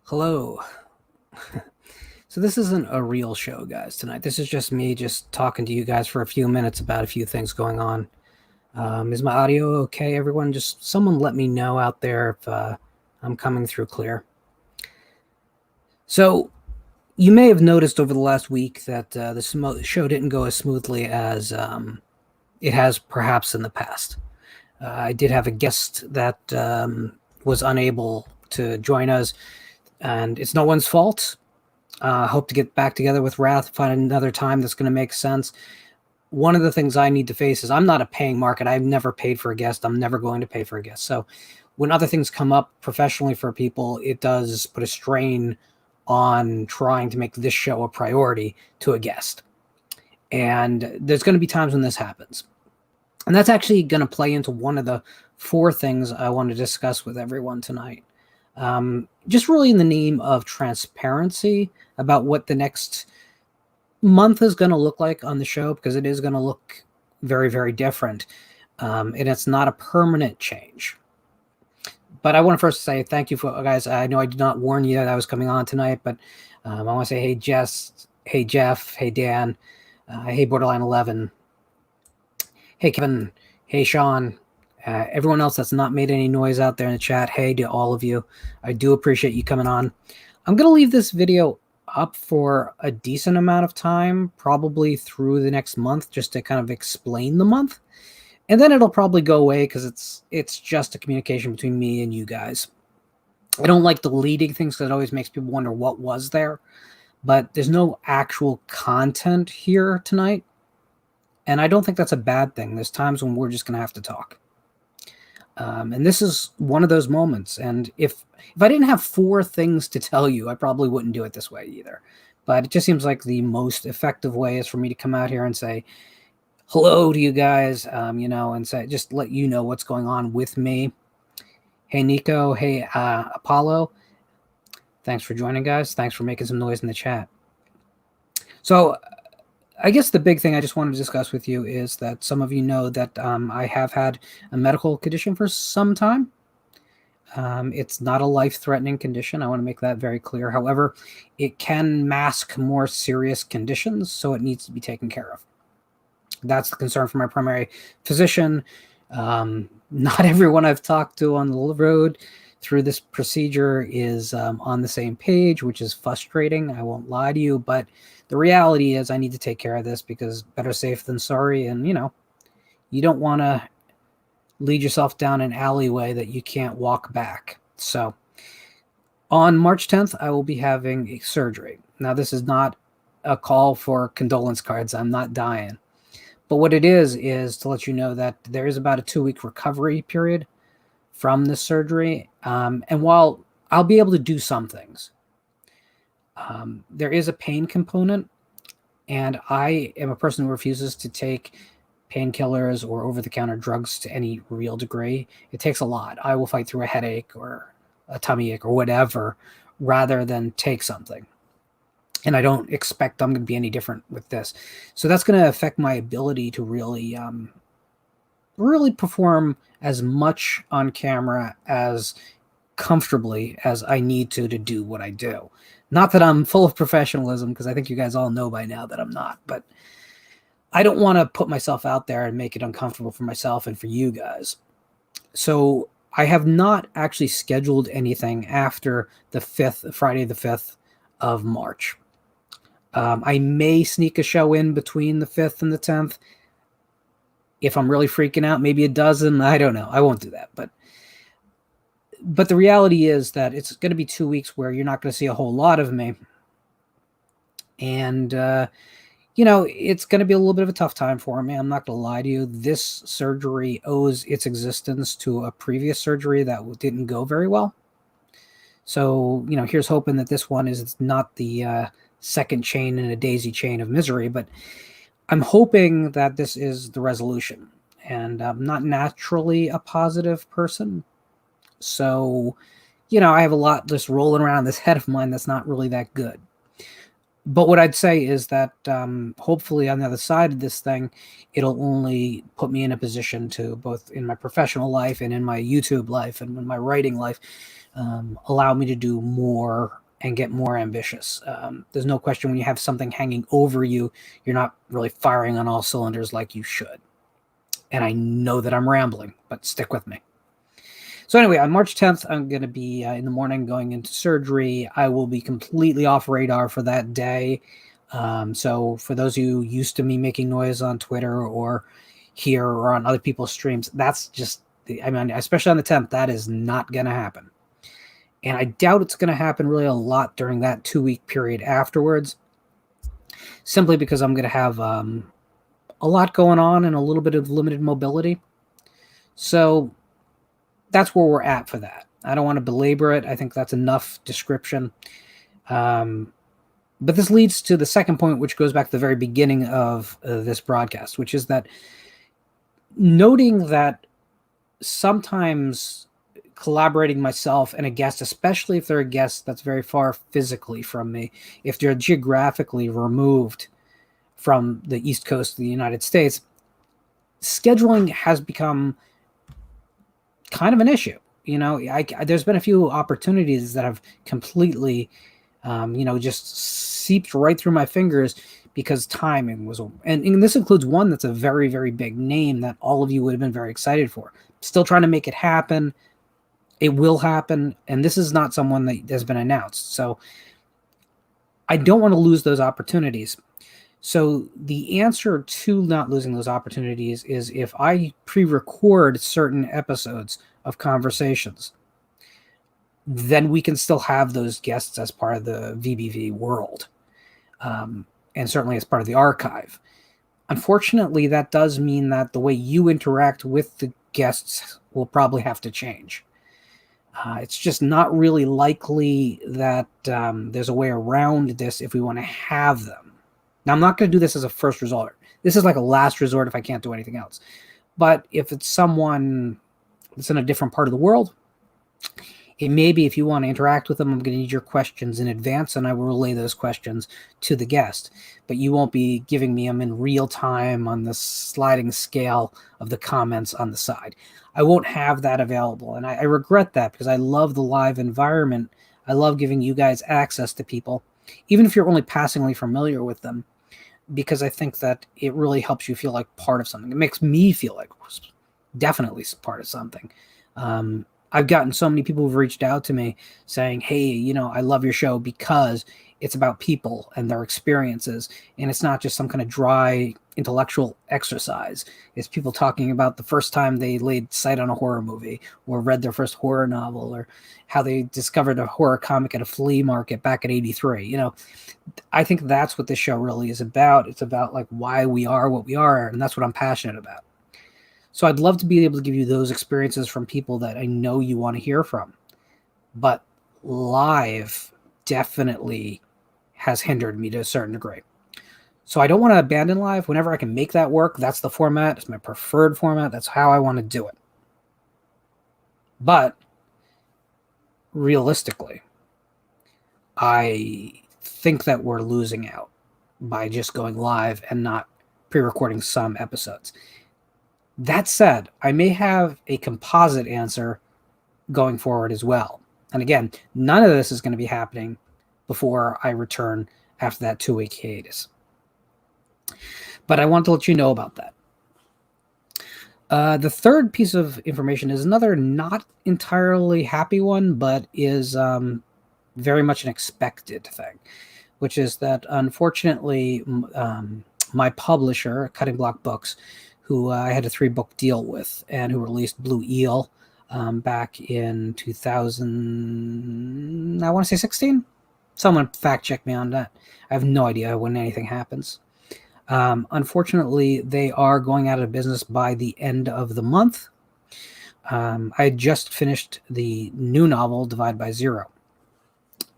Hello. So this isn't a real show, guys, tonight. This is just me just talking to you guys for a few minutes about a few things going on. Is my audio okay, everyone? Just someone let me know out there if I'm coming through clear. So you may have noticed over the last week that the show didn't go as smoothly as it has perhaps in the past. I did have a guest that was unable to join us, and it's no one's fault. Hope to get back together with Wrath, find another time that's going to make sense. One of the things I need to face is I'm not a paying market. I've never paid for a guest. I'm never going to pay for a guest. So when other things come up professionally for people, it does put a strain on trying to make this show a priority to a guest. And there's going to be times when this happens. And that's actually going to play into one of the 4 things I want to discuss with everyone tonight. Just really in the name of transparency about what the next month is going to look like on the show, because it is going to look very, very different. And it's not a permanent change. But I want to first say thank you for guys. I know I did not warn you that I was coming on tonight, but I want to say, hey, Jess, hey, Jeff, hey, Dan, hey, Borderline 11, hey, Kevin, hey, Sean, everyone else that's not made any noise out there in the chat, hey to all of you. I do appreciate you coming on. I'm going to leave this video up for a decent amount of time, probably through the next month, just to kind of explain the month. And then it'll probably go away because it's just a communication between me and you guys. I don't like deleting things because it always makes people wonder what was there. But there's no actual content here tonight. And I don't think that's a bad thing. There's times when we're just going to have to talk. And this is one of those moments. And if I didn't have 4 things to tell you, I probably wouldn't do it this way either. But it just seems like the most effective way is for me to come out here and say hello to you guys, and say, just let you know what's going on with me. Hey, Nico. Hey, Apollo. Thanks for joining, guys. Thanks for making some noise in the chat. So I guess the big thing I just wanted to discuss with you is that some of you know that I have had a medical condition for some time. It's not a life-threatening condition. I want to make that very clear. However, it can mask more serious conditions, so it needs to be taken care of. That's the concern for my primary physician. Not everyone I've talked to on the road through this procedure is on the same page, which is frustrating. I won't lie to you, but the reality is I need to take care of this because better safe than sorry. And, you don't want to lead yourself down an alleyway that you can't walk back. So on March 10th, I will be having a surgery. Now, this is not a call for condolence cards. I'm not dying. But what it is to let you know that there is about a 2-week recovery period from the surgery. And while I'll be able to do some things, there is a pain component, and I am a person who refuses to take painkillers or over-the-counter drugs to any real degree. It takes a lot. I will fight through a headache or a tummy ache or whatever rather than take something. And I don't expect I'm going to be any different with this. So that's going to affect my ability to really perform as much on camera as comfortably as I need to do what I do. Not that I'm full of professionalism, because I think you guys all know by now that I'm not, but I don't want to put myself out there and make it uncomfortable for myself and for you guys. So I have not actually scheduled anything after the 5th, Friday the 5th of March. I may sneak a show in between the 5th and the 10th. If I'm really freaking out, maybe a dozen. I don't know. I won't do that. But the reality is that it's going to be 2 weeks where you're not going to see a whole lot of me. And, it's going to be a little bit of a tough time for me. I'm not going to lie to you. This surgery owes its existence to a previous surgery that didn't go very well. So, here's hoping that this one is not the second chain in a daisy chain of misery, but I'm hoping that this is the resolution. And I'm not naturally a positive person. So, I have a lot just rolling around in this head of mine that's not really that good. But what I'd say is that hopefully on the other side of this thing, it'll only put me in a position to, both in my professional life and in my YouTube life and in my writing life, allow me to do more and get more ambitious. There's no question when you have something hanging over you, you're not really firing on all cylinders like you should. And I know that I'm rambling, but stick with me. So anyway, on March 10th, I'm going to be in the morning going into surgery. I will be completely off radar for that day. So for those of you used to me making noise on Twitter or here or on other people's streams, that's just, I mean, especially on the 10th, that is not going to happen. And I doubt it's going to happen really a lot during that 2-week period afterwards, simply because I'm going to have a lot going on and a little bit of limited mobility. So that's where we're at for that. I don't want to belabor it. I think that's enough description. But this leads to the second point, which goes back to the very beginning of this broadcast, which is that noting that sometimes collaborating myself and a guest, especially if they're a guest that's very far physically from me, if they're geographically removed from the East Coast of the United States, scheduling has become kind of an issue. You know, there's been a few opportunities that have completely, just seeped right through my fingers because timing was, and this includes one that's a very, very big name that all of you would have been very excited for. Still trying to make it happen. It will happen. And this is not someone that has been announced. So I don't want to lose those opportunities. So the answer to not losing those opportunities is if I pre-record certain episodes of conversations, then we can still have those guests as part of the VBV world, and certainly as part of the archive. Unfortunately, that does mean that the way you interact with the guests will probably have to change. It's just not really likely that there's a way around this if we want to have them. Now, I'm not going to do this as a first resort. This is like a last resort if I can't do anything else. But if it's someone that's in a different part of the world, it may be if you want to interact with them, I'm going to need your questions in advance, and I will relay those questions to the guest. But you won't be giving me them in real time on the sliding scale of the comments on the side. I won't have that available, and I regret that because I love the live environment. I love giving you guys access to people, even if you're only passingly familiar with them, because I think that it really helps you feel like part of something. It makes me feel like definitely part of something. I've gotten so many people who've reached out to me saying, hey, I love your show because it's about people and their experiences. And it's not just some kind of dry intellectual exercise. It's people talking about the first time they laid sight on a horror movie or read their first horror novel or how they discovered a horror comic at a flea market back in '83. I think that's what this show really is about. It's about like why we are what we are. And that's what I'm passionate about. So I'd love to be able to give you those experiences from people that I know you want to hear from. But live definitely has hindered me to a certain degree. So I don't want to abandon live. Whenever I can make that work, that's the format. It's my preferred format. That's how I want to do it. But realistically, I think that we're losing out by just going live and not pre-recording some episodes. That said, I may have a composite answer going forward as well. And again, none of this is going to be happening before I return after that 2-week hiatus. But I want to let you know about that. The third piece of information is another not entirely happy one, but is very much an expected thing, which is that unfortunately my publisher, Cutting Block Books, who I had a 3-book deal with and who released Blue Eel back in 2000, I want to say 16. Someone fact check me on that. I have no idea when anything happens. Unfortunately, they are going out of business by the end of the month. I had just finished the new novel, Divide by Zero.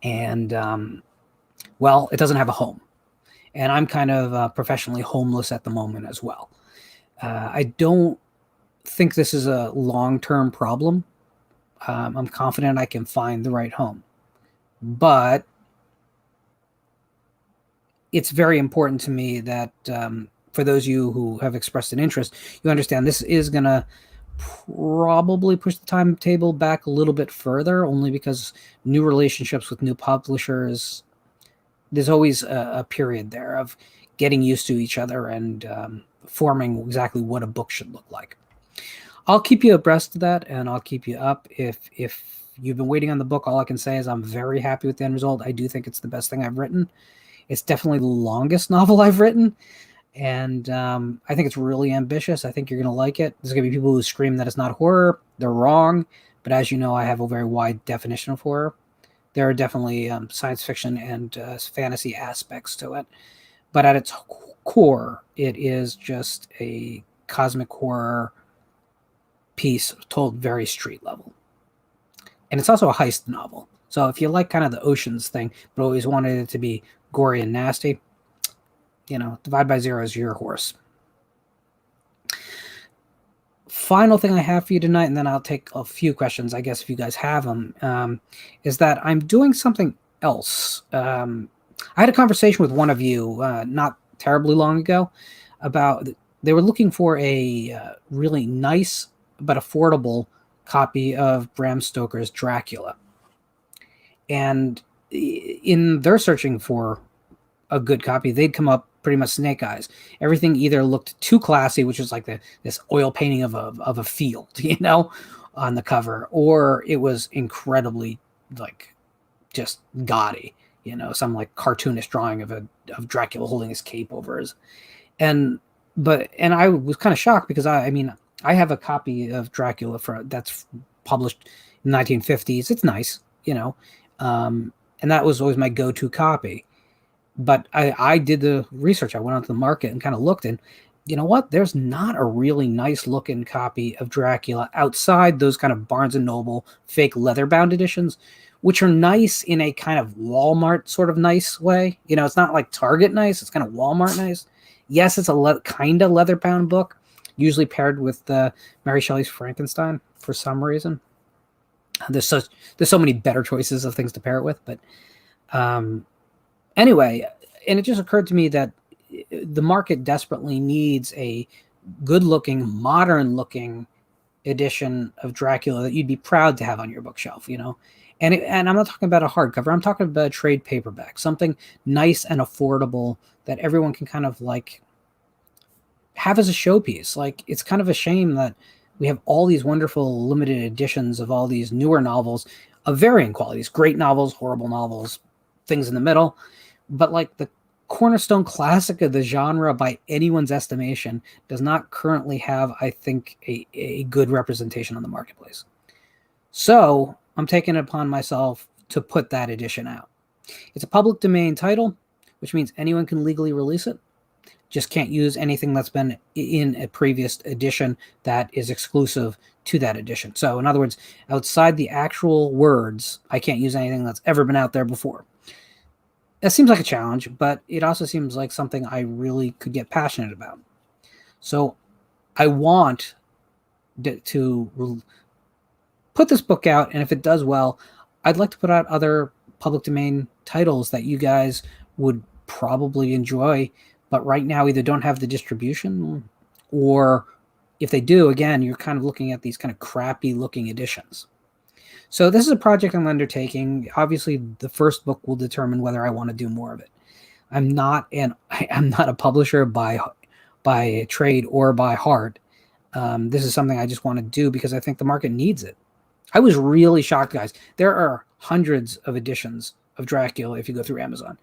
And, it doesn't have a home. And I'm kind of professionally homeless at the moment as well. I don't think this is a long-term problem. I'm confident I can find the right home. But it's very important to me that for those of you who have expressed an interest, you understand this is going to probably push the timetable back a little bit further, only because new relationships with new publishers, there's always a period there of getting used to each other and forming exactly what a book should look like. I'll keep you abreast of that, and I'll keep you up. If you've been waiting on the book, all I can say is I'm very happy with the end result. I do think it's the best thing I've written. It's definitely the longest novel I've written, and I think it's really ambitious. I think you're going to like it. There's going to be people who scream that it's not horror. They're wrong, but as you know, I have a very wide definition of horror. There are definitely science fiction and fantasy aspects to it, but at its core, it is just a cosmic horror piece told very street level. And it's also a heist novel. So if you like kind of the Oceans thing, but always wanted it to be gory and nasty, Divide by Zero is your horse. Final thing I have for you tonight, and then I'll take a few questions, I guess, if you guys have them, is that I'm doing something else. I had a conversation with one of you not terribly long ago about they were looking for a really nice but affordable copy of Bram Stoker's Dracula. And in their searching for a good copy, they'd come up pretty much snake eyes. Everything either looked too classy, which is like this oil painting of a field, on the cover, or it was incredibly like just gaudy, some like cartoonish drawing of Dracula holding his cape over his. And I was kind of shocked because I have a copy of Dracula that's published in the 1950s. It's nice, and that was always my go-to copy. But I did the research. I went onto the market and kind of looked, and you know what? There's not a really nice looking copy of Dracula outside those kind of Barnes & Noble fake leather-bound editions, which are nice in a kind of Walmart sort of nice way. It's not like Target nice. It's kind of Walmart nice. Yes, it's a kind of leather-bound book, usually paired with Mary Shelley's Frankenstein for some reason. There's so many better choices of things to pair it with, but anyway, and it just occurred to me that the market desperately needs a good-looking, modern-looking edition of Dracula that you'd be proud to have on your bookshelf, And I'm not talking about a hardcover. I'm talking about a trade paperback, something nice and affordable that everyone can kind of like have as a showpiece. Like, it's kind of a shame that we have all these wonderful limited editions of all these newer novels of varying qualities, great novels, horrible novels, things in the middle. But like the cornerstone classic of the genre by anyone's estimation does not currently have, I think, a good representation on the marketplace. So I'm taking it upon myself to put that edition out. It's a public domain title, which means anyone can legally release it. Just can't use anything that's been in a previous edition that is exclusive to that edition. So in other words, outside the actual words, I can't use anything that's ever been out there before. That seems like a challenge, but it also seems like something I really could get passionate about. So I want to put this book out, and if it does well, I'd like to put out other public domain titles that you guys would probably enjoy, but right now either don't have the distribution, or if they do, again, you're kind of looking at these kind of crappy looking editions. So this is a project I'm undertaking. Obviously, the first book will determine whether I want to do more of it. I'm not a publisher by trade or by heart. This is something I just want to do because I think the market needs it. I was really shocked, guys. There are hundreds of editions of Dracula if you go through Amazon.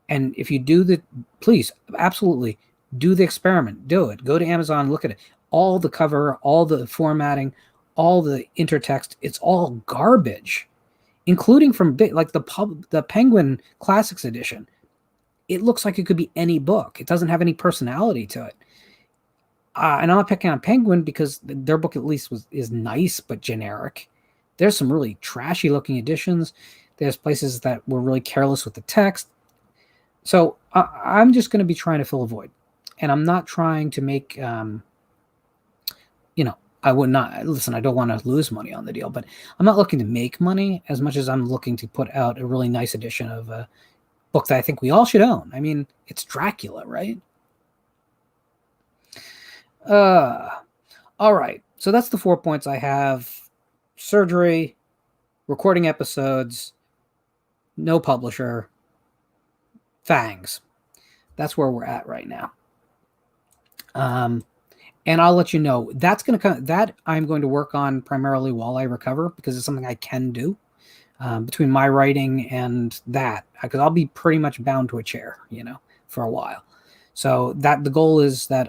And if you do please, absolutely, do the experiment. Do it. Go to Amazon, look at it. All the cover, all the formatting, all the intertext, it's all garbage, including from like the Penguin Classics edition. It looks like it could be any book. It doesn't have any personality to it. And I'm not picking on Penguin because their book at least is nice but generic. There's some really trashy looking editions. There's places that were really careless with the text. So I'm just going to be trying to fill a void. And I'm not trying to make, I would not, listen, I don't want to lose money on the deal, but I'm not looking to make money as much as I'm looking to put out a really nice edition of book that I think we all should own. I mean, it's Dracula, right? All right. So that's the 4 points I have. Surgery, recording episodes, no publisher, Fangs. That's where we're at right now. And I'll let you know that's going to come. That I'm going to work on primarily while I recover, because it's something I can do between my writing and that, because I'll be pretty much bound to a chair, for a while. So that the goal is that,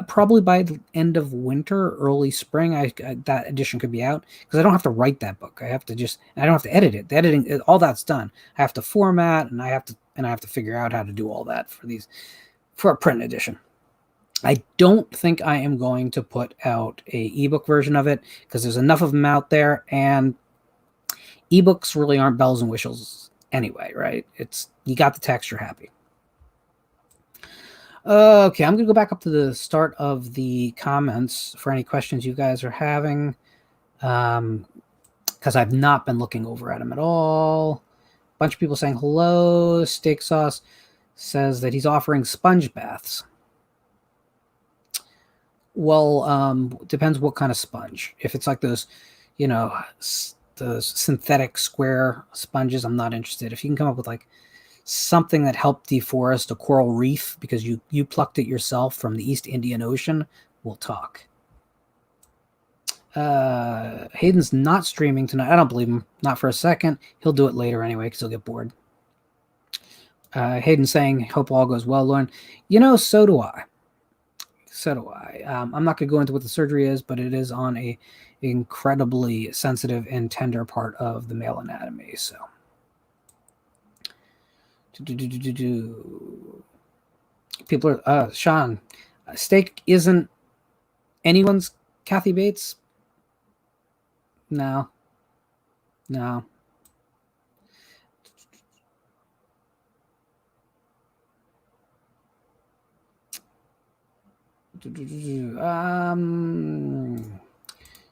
probably by the end of winter, early spring, that edition could be out, because I don't have to write that book. I don't have to edit it. The editing, all that's done. I have to format, and I have to figure out how to do all that for a print edition. I don't think I am going to put out a ebook version of it, because there's enough of them out there, and ebooks really aren't bells and whistles anyway, right? You got the text, you're happy. Okay, I'm going to go back up to the start of the comments for any questions you guys are having, because I've not been looking over at them at all. A bunch of people saying hello. Steak Sauce says that he's offering sponge baths. Well, depends what kind of sponge. If it's like those, the synthetic square sponges, I'm not interested. If you can come up with like something that helped deforest a coral reef because you plucked it yourself from the East Indian Ocean, we'll talk. Hayden's not streaming tonight. I don't believe him. Not for a second. He'll do it later anyway, because he'll get bored. Hayden saying, hope all goes well, Lauren. So do I. I'm not going to go into what the surgery is, but it is on a incredibly sensitive and tender part of the male anatomy. So, people are Sean. Steak isn't anyone's Kathy Bates. No.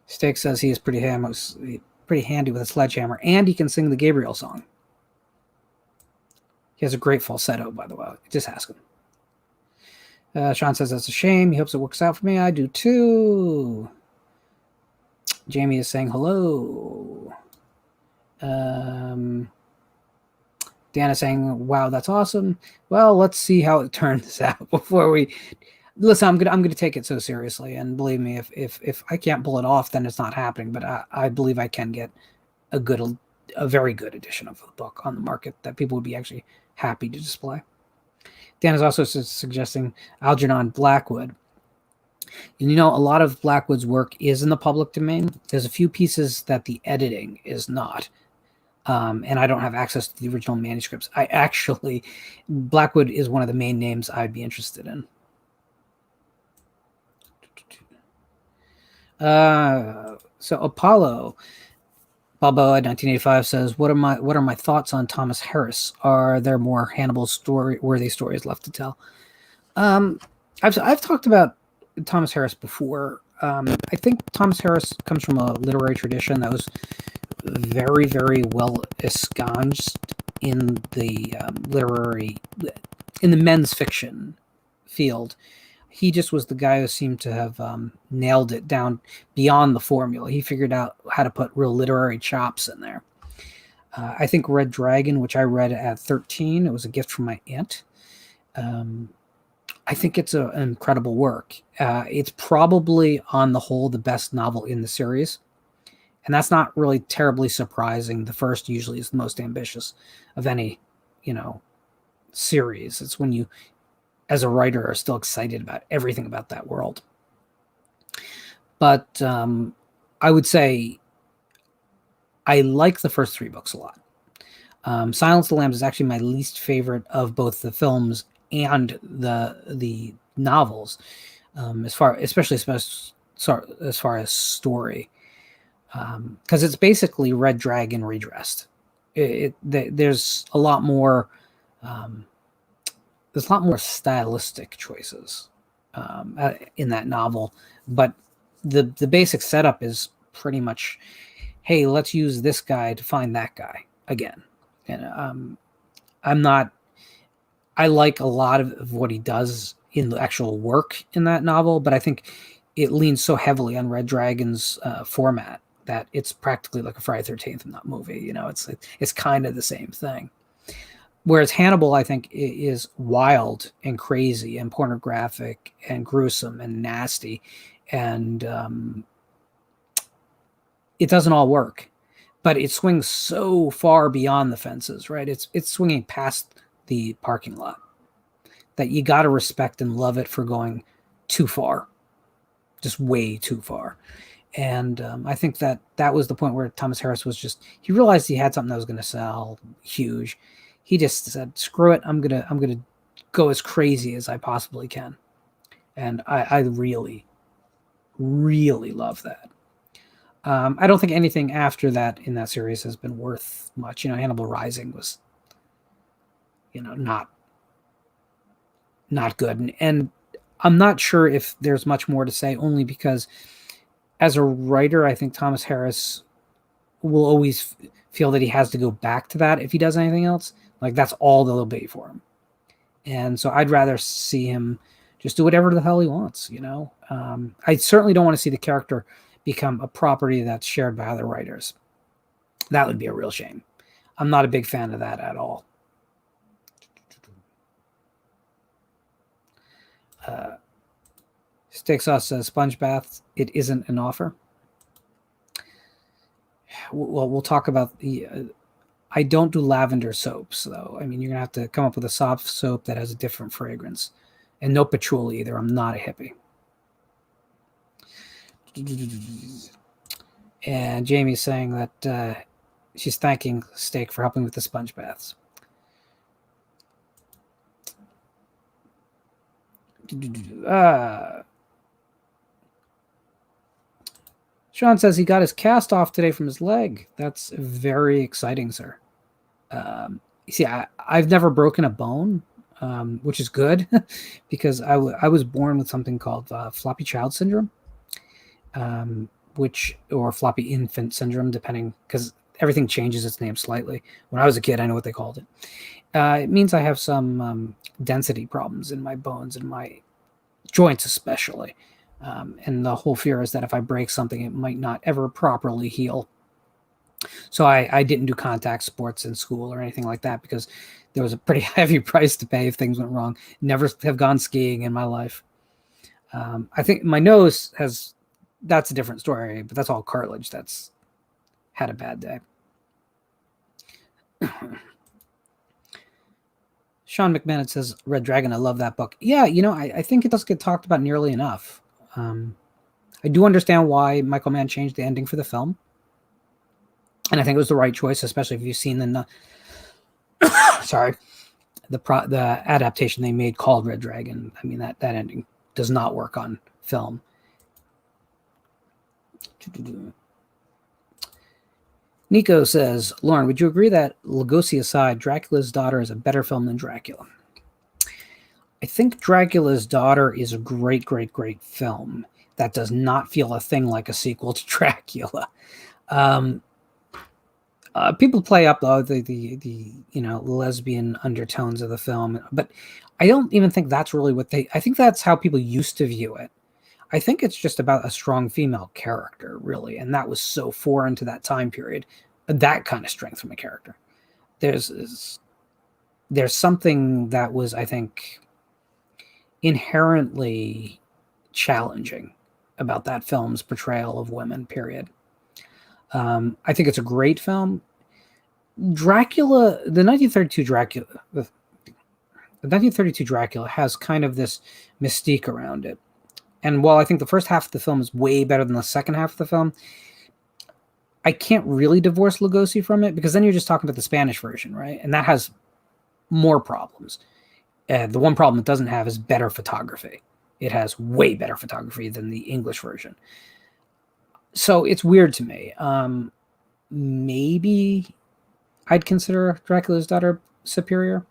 Steak says he is pretty handy with a sledgehammer, and he can sing the Gabriel song. He has a great falsetto, by the way. Just ask him. Sean says that's a shame. He hopes it works out for me. I do too. Jamie is saying hello. Dan is saying, wow, that's awesome. Well, let's see how it turns out before we... Listen, I'm gonna take it so seriously, and believe me, if I can't pull it off, then it's not happening. But I believe I can get a very good edition of the book on the market that people would be actually happy to display. Dan is also suggesting Algernon Blackwood. And a lot of Blackwood's work is in the public domain. There's a few pieces that the editing is not. And I don't have access to the original manuscripts. Blackwood is one of the main names I'd be interested in. So Apollo Balboa 1985 says, what are my thoughts on Thomas Harris? Are there more Hannibal worthy stories left to tell? I've talked about Thomas Harris before. I think Thomas Harris comes from a literary tradition that was very, very well ensconced in the in the men's fiction field. He just was the guy who seemed to have nailed it down beyond the formula. He figured out how to put real literary chops in there. I think Red Dragon, which I read at 13, it was a gift from my aunt. I think it's an incredible work. It's probably, on the whole, the best novel in the series. And that's not really terribly surprising. The first usually is the most ambitious of any, series. It's when you, as a writer, are still excited about everything about that world. But I would say I like the first 3 books a lot. Silence of the Lambs is actually my least favorite of both the films and the novels, especially as far as story, because it's basically Red Dragon redressed. There's a lot more. There's a lot more stylistic choices in that novel, but the basic setup is pretty much, hey, let's use this guy to find that guy again. And I'm not. I like a lot of what he does in the actual work in that novel, but I think it leans so heavily on Red Dragon's format that it's practically like a Friday 13th movie. You know, it's kind of the same thing. Whereas Hannibal, I think, is wild and crazy and pornographic and gruesome and nasty, and it doesn't all work. But it swings so far beyond the fences, right? It's swinging past the parking lot that you got to respect and love it for going too far, just way too far. And I think that was the point where Thomas Harris was he realized he had something that was going to sell huge. He just said, "Screw it! I'm gonna go as crazy as I possibly can," and I really, really love that. I don't think anything after that in that series has been worth much. You know, Hannibal Rising was, not good, and I'm not sure if there's much more to say. Only because, as a writer, I think Thomas Harris will always feel that he has to go back to that if he does anything else. Like, that's all they'll be for him. And so I'd rather see him just do whatever the hell he wants, I certainly don't want to see the character become a property that's shared by other writers. That would be a real shame. I'm not a big fan of that at all. Steak Sauce says, Sponge Bath, it isn't an offer. Well, we'll talk about the... I don't do lavender soaps, though. I mean, you're going to have to come up with a soft soap that has a different fragrance. And no patchouli either. I'm not a hippie. And Jamie's saying that she's thanking Steak for helping with the sponge baths. Sean says he got his cast off today from his leg. That's very exciting, sir. You see, I've never broken a bone, which is good because I was born with something called floppy child syndrome, or floppy infant syndrome, depending, because everything changes its name slightly. When I was a kid, I know what they called it. It means I have some density problems in my bones and my joints especially. And the whole fear is that if I break something, it might not ever properly heal. So I didn't do contact sports in school or anything like that because there was a pretty heavy price to pay if things went wrong. Never have gone skiing in my life. I think my nose that's a different story, but that's all cartilage that's had a bad day. Sean McMahon says, Red Dragon, I love that book. Yeah, I think it doesn't get talked about nearly enough. I do understand why Michael Mann changed the ending for the film. And I think it was the right choice, especially if you've seen the adaptation they made called Red Dragon. I mean, that ending does not work on film. Nico says, Lauren, would you agree that, Lugosi aside, Dracula's Daughter is a better film than Dracula? I think Dracula's Daughter is a great, great, great film that does not feel a thing like a sequel to Dracula. People play up the lesbian undertones of the film, but I don't even think that's really I think that's how people used to view it. I think it's just about a strong female character, really, and that was so foreign to that time period. That kind of strength from a character. There's something that was, I think, inherently challenging about that film's portrayal of women, period. I think it's a great film. Dracula, the 1932 Dracula has kind of this mystique around it. And while I think the first half of the film is way better than the second half of the film, I can't really divorce Lugosi from it because then you're just talking about the Spanish version, right? And that has more problems. The one problem it doesn't have is better photography. It has way better photography than the English version. So it's weird to me. Maybe I'd consider Dracula's Daughter superior,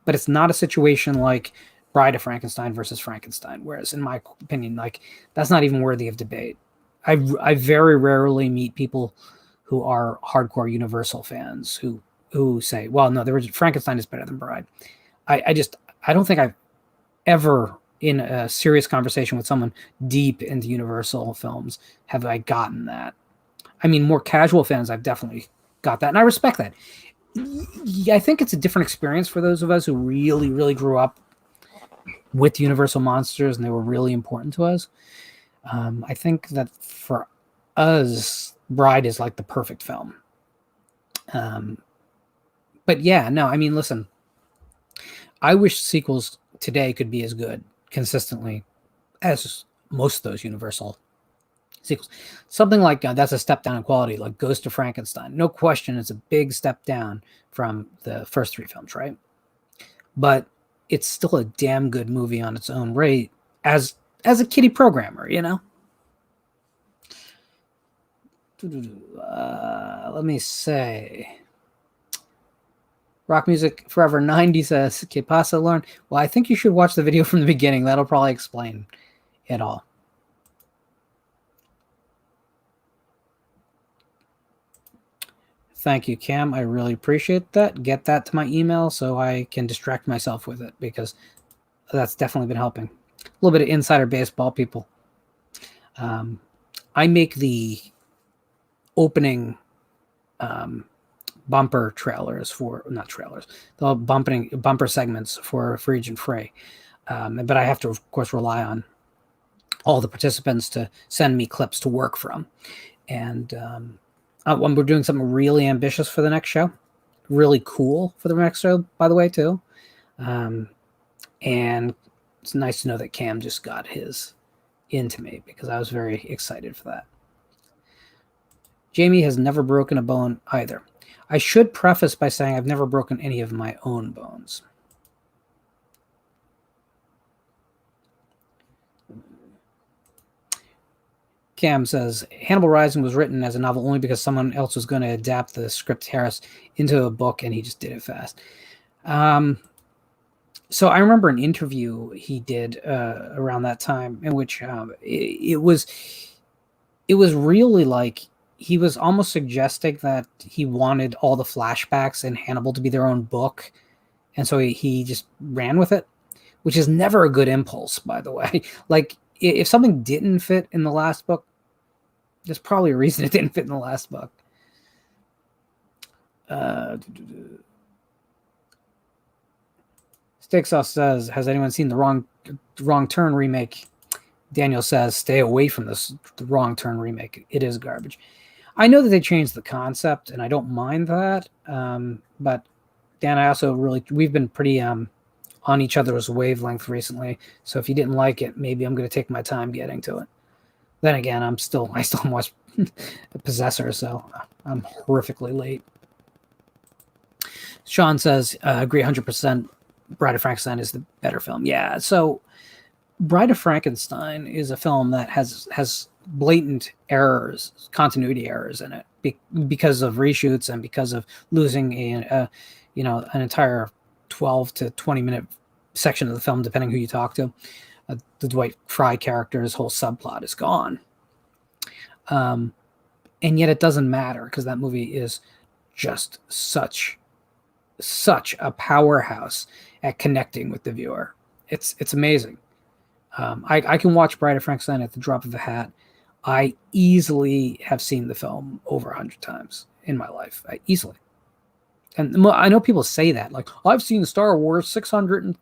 but it's not a situation like Bride of Frankenstein versus Frankenstein, whereas in my opinion, like, that's not even worthy of debate. I very rarely meet people who are hardcore Universal fans who who say, well, no, the original Frankenstein is better than Bride. I don't think I've ever in a serious conversation with someone deep into Universal films have I gotten that. I mean, more casual fans, I've definitely got that, and I respect that. I think it's a different experience for those of us who really, really grew up with Universal monsters and they were really important to us. I think that for us, Bride is like the perfect film. But yeah, no, I mean, listen, I wish sequels today could be as good consistently as most of those Universal sequels. Something like that's a step down in quality, like Ghost of Frankenstein. No question, it's a big step down from the first three films, right? But it's still a damn good movie on its own rate as a kiddie programmer, you know? Let me say. Rock Music Forever 90 says, Que pasa, Lauren? Well, I think you should watch the video from the beginning. That'll probably explain it all. Thank you, Cam. I really appreciate that. Get that to my email so I can distract myself with it, because that's definitely been helping. A little bit of insider baseball, people. I make the opening bumper trailers for, not trailers, the bumper segments for Agent Frey. But I have to, of course, rely on all the participants to send me clips to work from. And when we're doing something really ambitious for the next show, really cool for the next show, by the way, too. And it's nice to know that Cam just got his into me, because I was very excited for that. Jamie has never broken a bone either. I should preface by saying I've never broken any of my own bones. Cam says, Hannibal Rising was written as a novel only because someone else was going to adapt the script Harris into a book, and he just did it fast. So I remember an interview he did around that time in which it was really like he was almost suggesting that he wanted all the flashbacks in Hannibal to be their own book. And so he just ran with it, which is never a good impulse, by the way. Like, if something didn't fit in the last book, there's probably a reason it didn't fit in the last book. Steak Sauce says, has anyone seen the Wrong Turn remake? Daniel says, stay away from the Wrong Turn remake. It is garbage. I know that they changed the concept, and I don't mind that. But Dan, I also we've been pretty on each other's wavelength recently. So if you didn't like it, maybe I'm going to take my time getting to it. Then again, I still haven't watched Possessor, so I'm horrifically late. Sean says, agree 100%. Bride of Frankenstein is the better film. Yeah, so Bride of Frankenstein is a film that has blatant errors, continuity errors in it, because of reshoots and because of losing an entire 12 to 20 minute section of the film, depending who you talk to. The Dwight Fry character's whole subplot is gone. And yet it doesn't matter, because that movie is just such a powerhouse at connecting with the viewer. It's amazing. I can watch Bride of Frankenstein at the drop of a hat. I easily have seen the film over 100 times in my life. Easily. And I know people say that, like, I've seen Star Wars 600,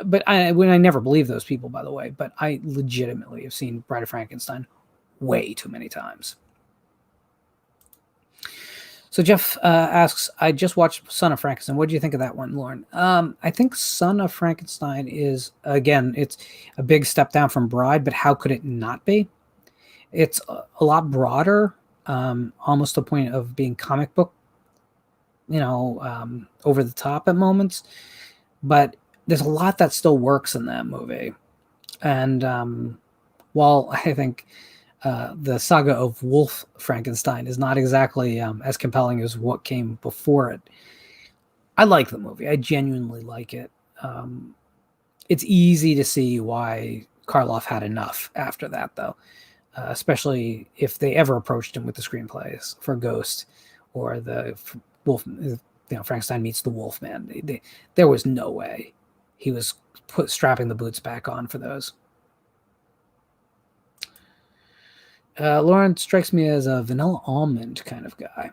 but I never believe those people, by the way. But I legitimately have seen Bride of Frankenstein way too many times. So Jeff asks, I just watched Son of Frankenstein. What do you think of that one, Lauren? I think Son of Frankenstein is, again, it's a big step down from Bride, but how could it not be? It's a lot broader, almost to the point of being comic book, over the top at moments. But there's a lot that still works in that movie. And while I think the saga of Wolf Frankenstein is not exactly as compelling as what came before it, I like the movie. I genuinely like it. It's easy to see why Karloff had enough after that, though, especially if they ever approached him with the screenplays for Ghost or the Wolf Frankenstein meets the Wolfman. There was no way he was strapping the boots back on for those. Lauren strikes me as a vanilla almond kind of guy.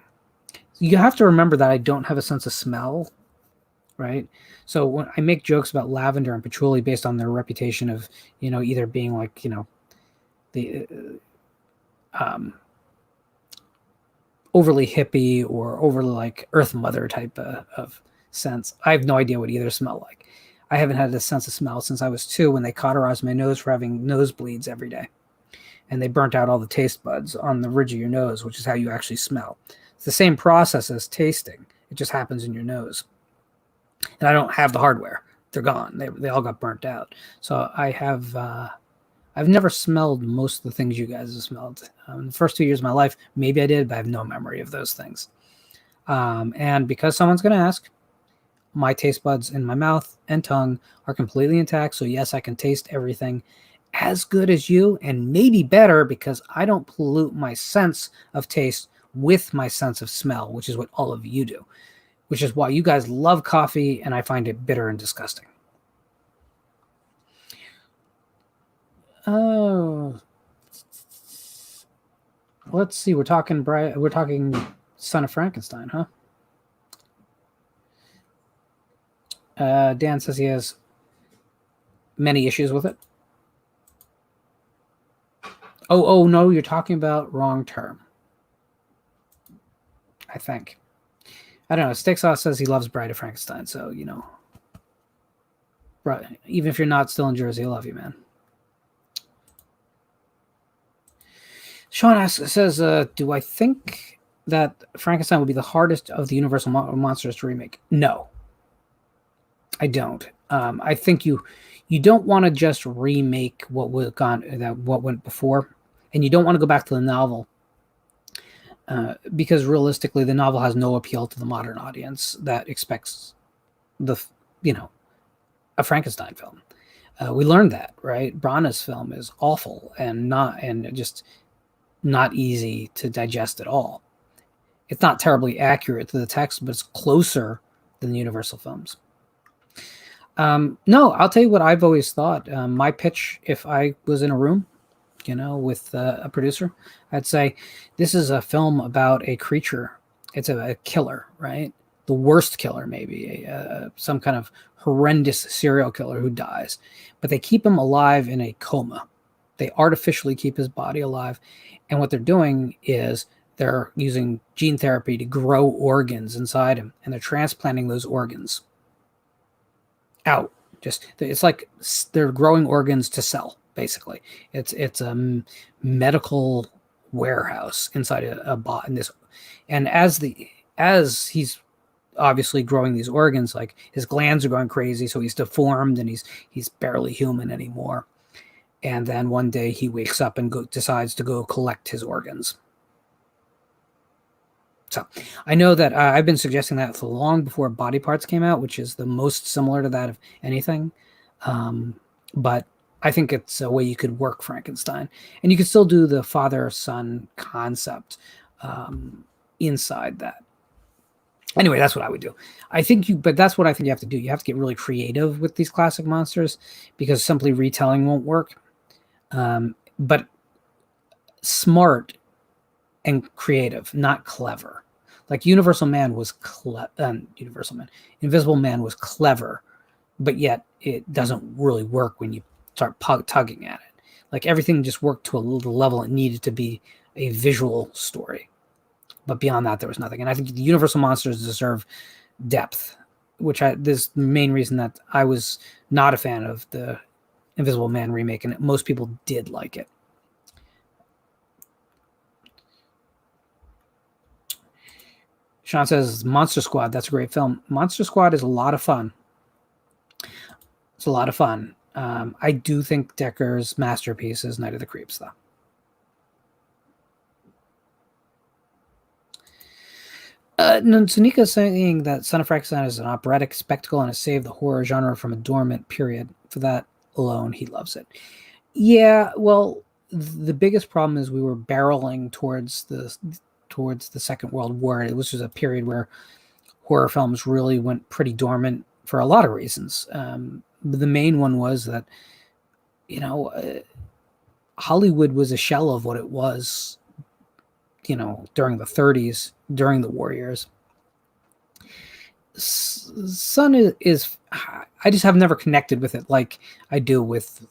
You have to remember that I don't have a sense of smell, right? So when I make jokes about lavender and patchouli based on their reputation of, either being like, the overly hippie or overly like Earth Mother type of sense, I have no idea what either smell like. I haven't had a sense of smell since I was 2 when they cauterized my nose for having nosebleeds every day. And they burnt out all the taste buds on the ridge of your nose, which is how you actually smell. It's the same process as tasting. It just happens in your nose. And I don't have the hardware. They're gone. They all got burnt out. So I've never smelled most of the things you guys have smelled. The first 2 years of my life, maybe I did, but I have no memory of those things. And because someone's going to ask, my taste buds in my mouth and tongue are completely intact. So yes, I can taste everything as good as you, and maybe better, because I don't pollute my sense of taste with my sense of smell, which is what all of you do, which is why you guys love coffee and I find it bitter and disgusting. Oh, let's see. We're talking Son of Frankenstein, huh? Dan says he has many issues with it. Oh no, you're talking about wrong term. I think. I don't know. Steak Sauce says he loves Bride of Frankenstein, so even if you're not still in Jersey, I love you, man. Sean says, do I think that Frankenstein would be the hardest of the Universal Monsters to remake? No, I don't. I think you don't want to just remake what went before, and you don't want to go back to the novel, because realistically, the novel has no appeal to the modern audience that expects a Frankenstein film. We learned that, right? Branagh's film is awful and just not easy to digest at all. It's not terribly accurate to the text, but it's closer than the Universal films. No, I'll tell you what I've always thought. My pitch, if I was in a room, with a producer, I'd say, this is a film about a creature. It's a killer, right? The worst killer, maybe some kind of horrendous serial killer who dies, but they keep him alive in a coma. They artificially keep his body alive. And what they're doing is they're using gene therapy to grow organs inside him, and they're transplanting those organs out. It's like they're growing organs to sell, basically. It's a medical warehouse inside a bot in this. And as he's obviously growing these organs, like his glands are going crazy, so he's deformed and he's barely human anymore. And then one day he wakes up and decides to go collect his organs. So I know that I've been suggesting that for long before Body Parts came out, which is the most similar to that of anything. But I think it's a way you could work Frankenstein. And you could still do the father-son concept inside that. Anyway, that's what I would do. But that's what I think you have to do. You have to get really creative with these classic monsters, because simply retelling won't work. But smart and creative, not clever. Like Invisible Man was clever, but yet it doesn't really work when you start tugging at it. Like everything just worked to a little level it needed to be a visual story. But beyond that, there was nothing. And I think the Universal monsters deserve depth, this is the main reason that I was not a fan of the Invisible Man remake, and most people did like it. Sean says, Monster Squad, that's a great film. Monster Squad is a lot of fun. It's a lot of fun. I do think Decker's masterpiece is Night of the Creeps, though. Sunika is saying that Son of Frankenstein is an operatic spectacle and has saved the horror genre from a dormant period. For that alone, he loves it. Yeah, well, the biggest problem is we were barreling towards the Second World War. It was just a period where horror films really went pretty dormant for a lot of reasons. The main one was that, Hollywood was a shell of what it was, during the 30s, during the war years. Son is I just have never connected with it like I do with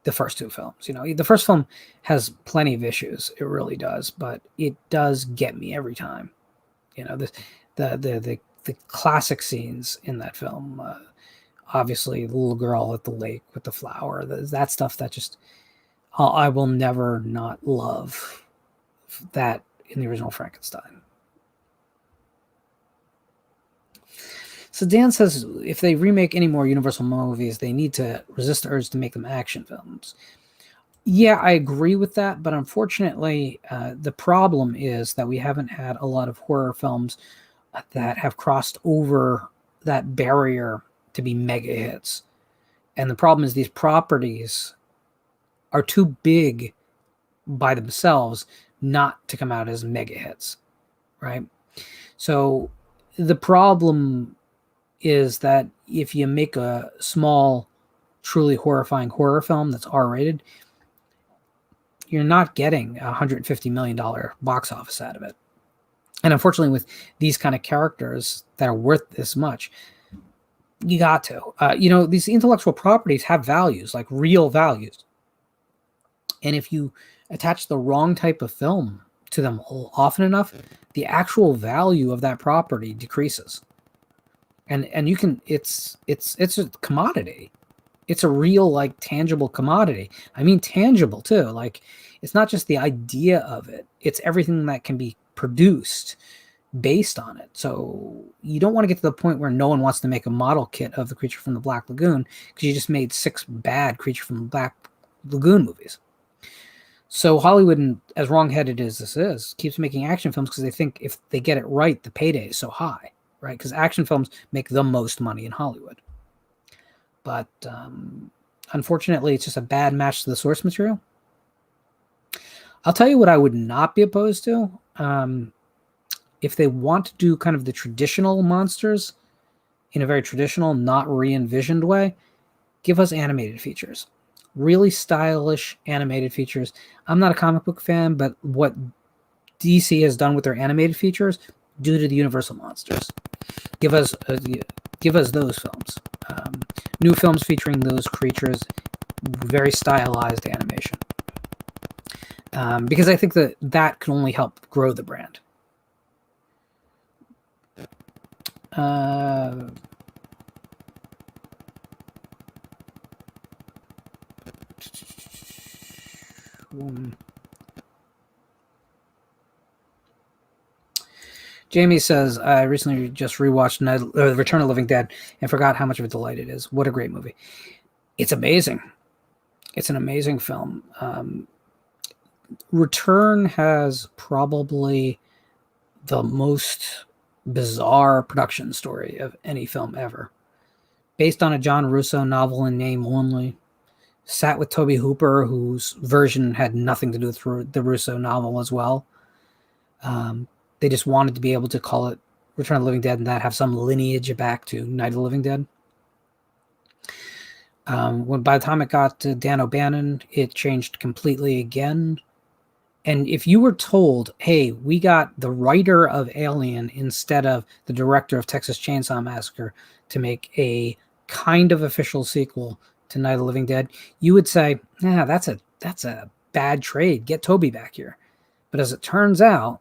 the first two films. The first film has plenty of issues, it really does, but it does get me every time. The classic scenes in that film, obviously the little girl at the lake with the flower, that stuff that just I will never not love that in the original Frankenstein. So Dan says if they remake any more Universal movies, they need to resist the urge to make them action films. Yeah, I agree with that, but unfortunately, the problem is that we haven't had a lot of horror films that have crossed over that barrier to be mega hits. And the problem is these properties are too big by themselves not to come out as mega hits, right? So the problem is that if you make a small, truly horrifying horror film that's R-rated, you're not getting $150 million box office out of it. And unfortunately, with these kind of characters that are worth this much, you got to. These intellectual properties have values, like real values. And if you attach the wrong type of film to them often enough, the actual value of that property decreases. And you can it's a commodity. It's a real, like, tangible commodity. I mean tangible too. Like, it's not just the idea of it, it's everything that can be produced based on it. So you don't want to get to the point where no one wants to make a model kit of the Creature from the Black Lagoon because you just made 6 bad Creature from the Black Lagoon movies. So Hollywood, as wrong-headed as this is, keeps making action films because they think if they get it right, the payday is so high, right? Because action films make the most money in Hollywood. But unfortunately, it's just a bad match to the source material. I'll tell you what I would not be opposed to. If they want to do kind of the traditional monsters in a very traditional, not re-envisioned way, give us animated features. Really stylish animated features. I'm not a comic book fan, but what DC has done with their animated features, due to the Universal monsters. Give us those films. New films featuring those creatures, very stylized animation. Because I think that can only help grow the brand. Jamie says, I recently just rewatched Return of the Living Dead and forgot how much of a delight it is. What a great movie. It's amazing. It's an amazing film. Return has probably the most bizarre production story of any film ever. Based on a John Russo novel in name only. Sat with Toby Hooper, whose version had nothing to do with the Russo novel as well. They just wanted to be able to call it Return of the Living Dead and that have some lineage back to Night of the Living Dead. By the time it got to Dan O'Bannon, it changed completely again. And if you were told, hey, we got the writer of Alien instead of the director of Texas Chainsaw Massacre to make a kind of official sequel to Night of the Living Dead, you would say, yeah, that's a bad trade. Get Toby back here. But as it turns out,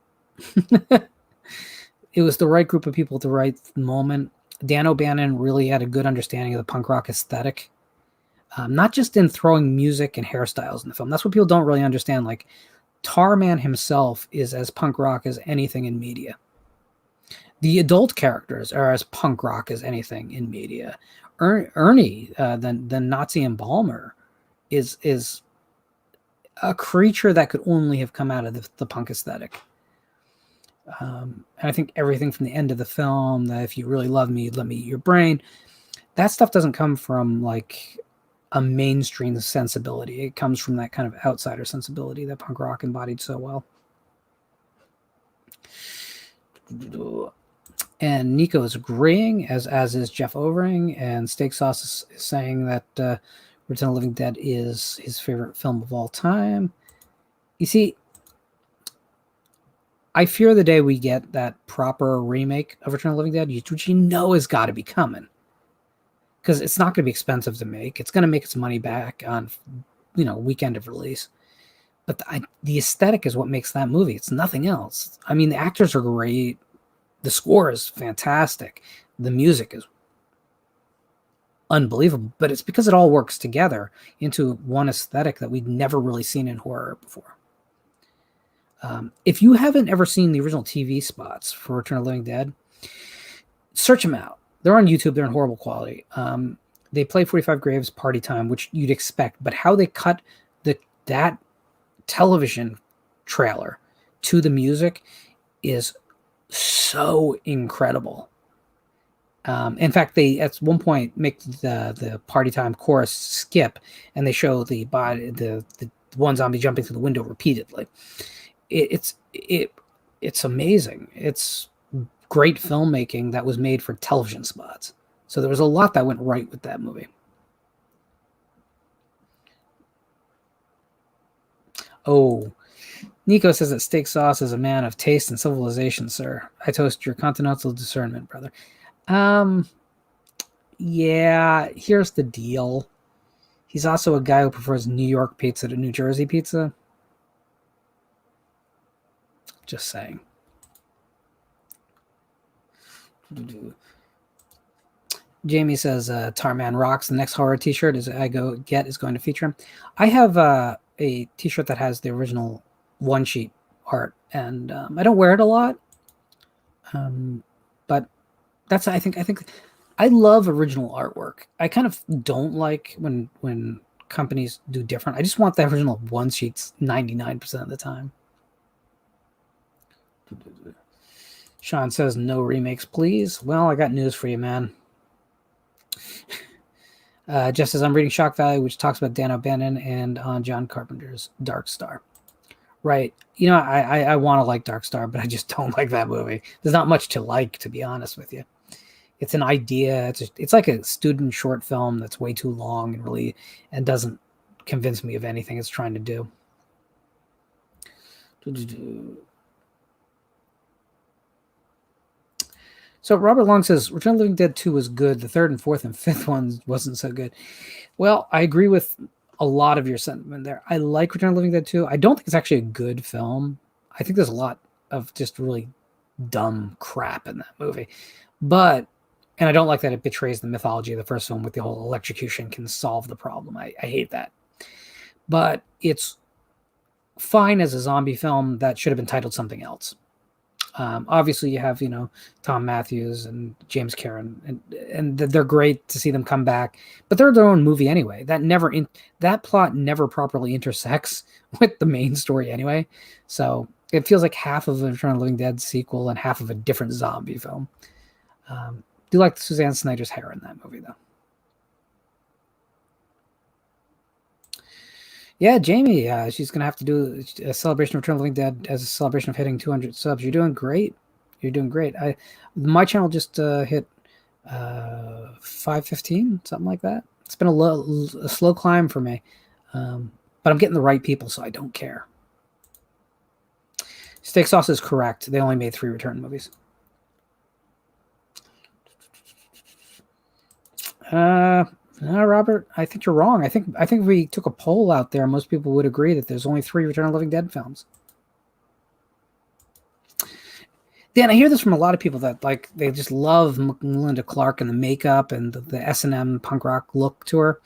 it was the right group of people at the right moment. Dan O'Bannon really had a good understanding of the punk rock aesthetic. Not just in throwing music and hairstyles in the film. That's what people don't really understand. Like, Tarman himself is as punk rock as anything in media. The adult characters are as punk rock as anything in media. Ernie, the Nazi embalmer, is a creature that could only have come out of the punk aesthetic. And I think everything from the end of the film, that if you really love me, you'd let me eat your brain, that stuff doesn't come from like a mainstream sensibility. It comes from that kind of outsider sensibility that punk rock embodied so well. And Nico is agreeing, as is Jeff Overing, and Steak Sauce is saying that Return of the Living Dead is his favorite film of all time. You see, I fear the day we get that proper remake of Return of the Living Dead, which you know has got to be coming. Because it's not going to be expensive to make. It's going to make its money back on, weekend of release. But the aesthetic is what makes that movie. It's nothing else. I mean, the actors are great. The score is fantastic. The music is unbelievable. But it's because it all works together into one aesthetic that we'd never really seen in horror before. If you haven't ever seen the original TV spots for Return of the Living Dead, search them out. They're on YouTube. They're in horrible quality. They play 45 Graves Party Time, which you'd expect. But how they cut that television trailer to the music is so incredible. In fact, they at one point make the Party Time chorus skip, and they show the one zombie jumping through the window repeatedly. It's amazing. It's great filmmaking that was made for television spots. So there was a lot that went right with that movie. Oh, Nico says that Steak Sauce is a man of taste and civilization, sir. I toast your continental discernment, brother. Yeah, here's the deal. He's also a guy who prefers New York pizza to New Jersey pizza. Just saying. Jamie says Tarman rocks. The next horror t-shirt is going to feature him. I have a t-shirt that has the original one sheet art, and I don't wear it a lot. But that's I think I love original artwork. I kind of don't like when companies do different. I just want the original one sheets 99% of the time. Sean says no remakes, please. Well, I got news for you, man. Just as I'm reading Shock Value, which talks about Dan O'Bannon and on John Carpenter's Dark Star. Right. I want to like Dark Star, but I just don't like that movie. There's not much to like, to be honest with you. It's an idea. It's like a student short film that's way too long and doesn't convince me of anything it's trying to do. So Robert Long says, Return of the Living Dead 2 was good. The third and fourth and fifth ones wasn't so good. Well, I agree with a lot of your sentiment there. I like Return of the Living Dead 2. I don't think it's actually a good film. I think there's a lot of just really dumb crap in that movie. And I don't like that it betrays the mythology of the first film with the whole electrocution can solve the problem. I hate that. But it's fine as a zombie film that should have been titled something else. Obviously, you have Tom Matthews and James Karen, and they're great to see them come back. But they're their own movie anyway. That plot never properly intersects with the main story anyway. So it feels like half of a Return of the Living Dead sequel and half of a different zombie film. Do like Suzanne Snyder's hair in that movie though. Yeah, Jamie, she's going to have to do a celebration of Return of the Living Dead as a celebration of hitting 200 subs. You're doing great. My channel just hit 515, something like that. It's been a slow climb for me, but I'm getting the right people, so I don't care. Steak Sauce is correct. They only made 3 return movies. No, Robert, I think you're wrong. I think if we took a poll out there, most people would agree that there's only 3 Return of the Living Dead films. Dan, I hear this from a lot of people that they just love Melinda Clark and the makeup and the S&M punk rock look to her.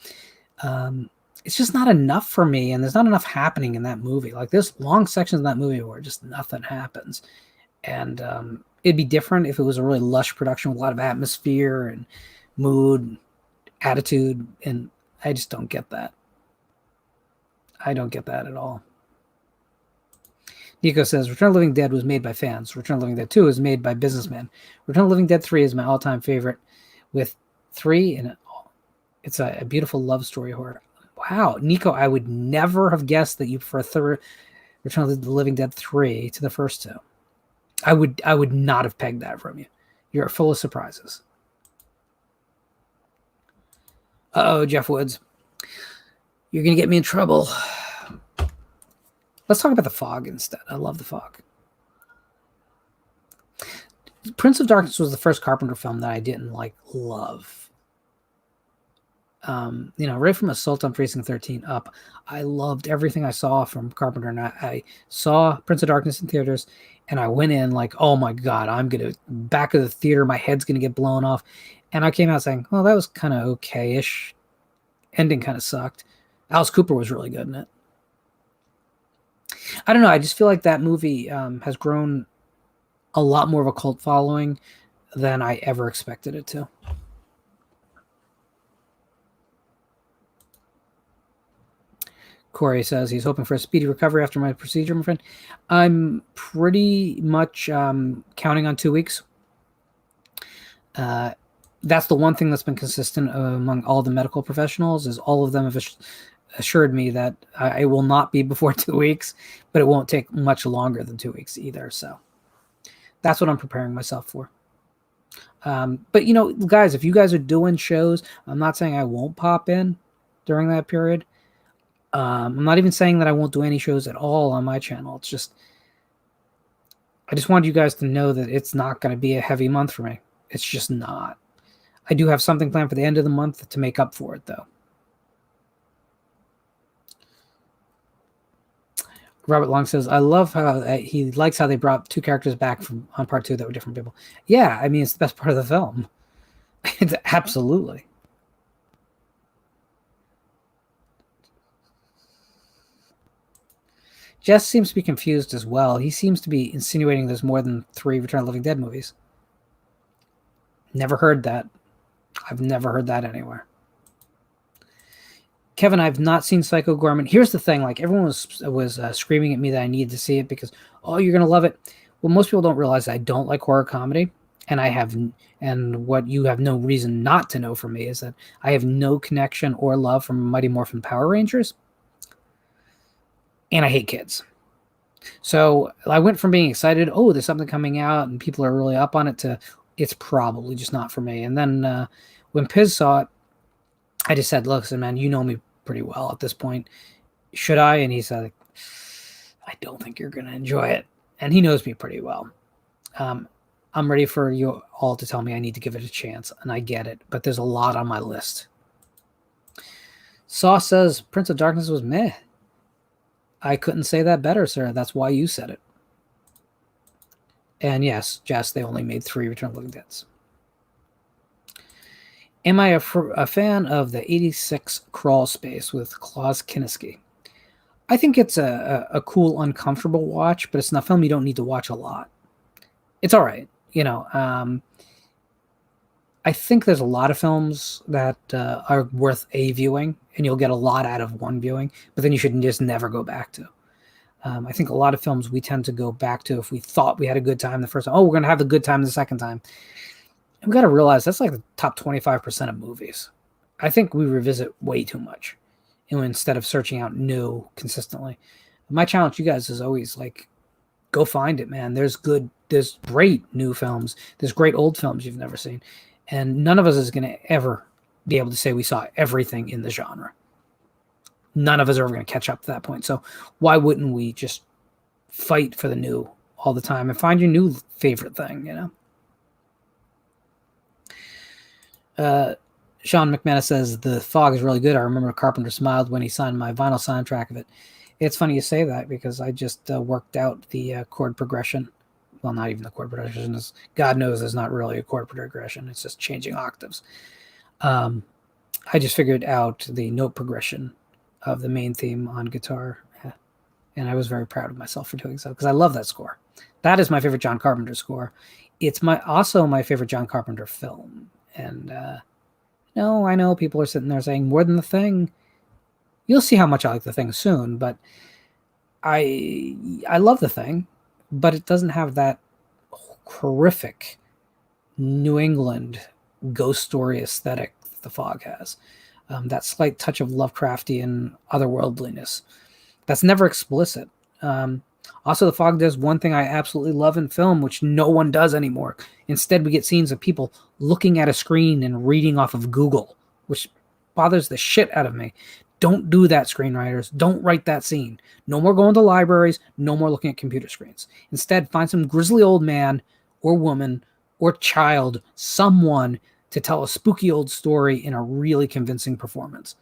It's just not enough for me, and there's not enough happening in that movie. There's long sections in that movie where just nothing happens. And it'd be different if it was a really lush production with a lot of atmosphere and mood, attitude, and I just don't get that. I don't get that at all. Nico says, Return of the Living Dead was made by fans. Return of the Living Dead 2 is made by businessmen. Return of the Living Dead 3 is my all-time favorite, with 3 and it's a beautiful love story horror. Wow, Nico, I would never have guessed that you prefer Return of the Living Dead 3 to the first 2. I would not have pegged that from you. You're full of surprises. Uh-oh, Jeff Woods. You're going to get me in trouble. Let's talk about The Fog instead. I love The Fog. Prince of Darkness was the first Carpenter film that I didn't love. Right from Assault on Precinct 13 up, I loved everything I saw from Carpenter, and I saw Prince of Darkness in theaters, and I went in like, oh my God, I'm going to back of the theater, my head's going to get blown off. And I came out saying, well, that was kind of okay-ish. Ending kind of sucked. Alice Cooper was really good in it. I don't know. I just feel like that movie has grown a lot more of a cult following than I ever expected it to. Corey says he's hoping for a speedy recovery after my procedure, my friend. I'm pretty much counting on 2 weeks. That's the one thing that's been consistent among all the medical professionals, is all of them have assured me that I will not be before 2 weeks, but it won't take much longer than 2 weeks either. So that's what I'm preparing myself for. But, guys, if you guys are doing shows, I'm not saying I won't pop in during that period. I'm not even saying that I won't do any shows at all on my channel. It's just, I just want you guys to know that it's not going to be a heavy month for me. It's just not. I do have something planned for the end of the month to make up for it, though. Robert Long says, I love how he likes how they brought 2 characters back on part 2 that were different people. Yeah, I mean, it's the best part of the film. Absolutely. Jess seems to be confused as well. He seems to be insinuating there's more than 3 Return of the Living Dead movies. Never heard that. I've never heard that anywhere. Kevin, I've not seen Psycho Gorman. Here's the thing. Everyone was screaming at me that I needed to see it because, oh, you're going to love it. Well, most people don't realize I don't like horror comedy. And what you have no reason not to know from me is that I have no connection or love for Mighty Morphin Power Rangers. And I hate kids. So I went from being excited, oh, there's something coming out and people are really up on it, to it's probably just not for me. And then when Piz saw it, I just said, listen, man, you know me pretty well at this point. Should I? And he said, I don't think you're going to enjoy it. And he knows me pretty well. I'm ready for you all to tell me I need to give it a chance, and I get it. But there's a lot on my list. Saw says Prince of Darkness was meh. I couldn't say that better, sir. That's why you said it. And yes, Jess, they only made 3 Return of the Living Deads. Am I a fan of the 86 Crawl Space with Klaus Kinski? I think it's a cool, uncomfortable watch, but it's not a film you don't need to watch a lot. It's all right. I think there's a lot of films that are worth a viewing, and you'll get a lot out of one viewing, but then you should just never go back to. I think a lot of films we tend to go back to if we thought we had a good time the first time. Oh, we're going to have a good time the second time. And we got to realize that's like the top 25% of movies. I think we revisit way too much, instead of searching out new consistently. My challenge to you guys is always go find it, man. There's great new films. There's great old films you've never seen. And none of us is going to ever be able to say we saw everything in the genre. None of us are ever going to catch up to that point. So why wouldn't we just fight for the new all the time and find your new favorite thing, Sean McManus says, The Fog is really good. I remember Carpenter smiled when he signed my vinyl soundtrack of it. It's funny you say that because I just worked out the chord progression. Well, not even the chord progression. God knows there's not really a chord progression. It's just changing octaves. I just figured out the note progression of the main theme on guitar. And I was very proud of myself for doing so because I love that score. That is my favorite John Carpenter score. It's also my favorite John Carpenter film. And no, I know people are sitting there saying more than The Thing. You'll see how much I like The Thing soon, but I love The Thing, but it doesn't have that horrific New England ghost story aesthetic that The Fog has. That slight touch of Lovecraftian otherworldliness. That's never explicit. Also, The Fog does one thing I absolutely love in film, which no one does anymore. Instead, we get scenes of people looking at a screen and reading off of Google, which bothers the shit out of me. Don't do that, screenwriters. Don't write that scene. No more going to libraries. No more looking at computer screens. Instead, find some grizzly old man or woman or child, someone to tell a spooky old story in a really convincing performance.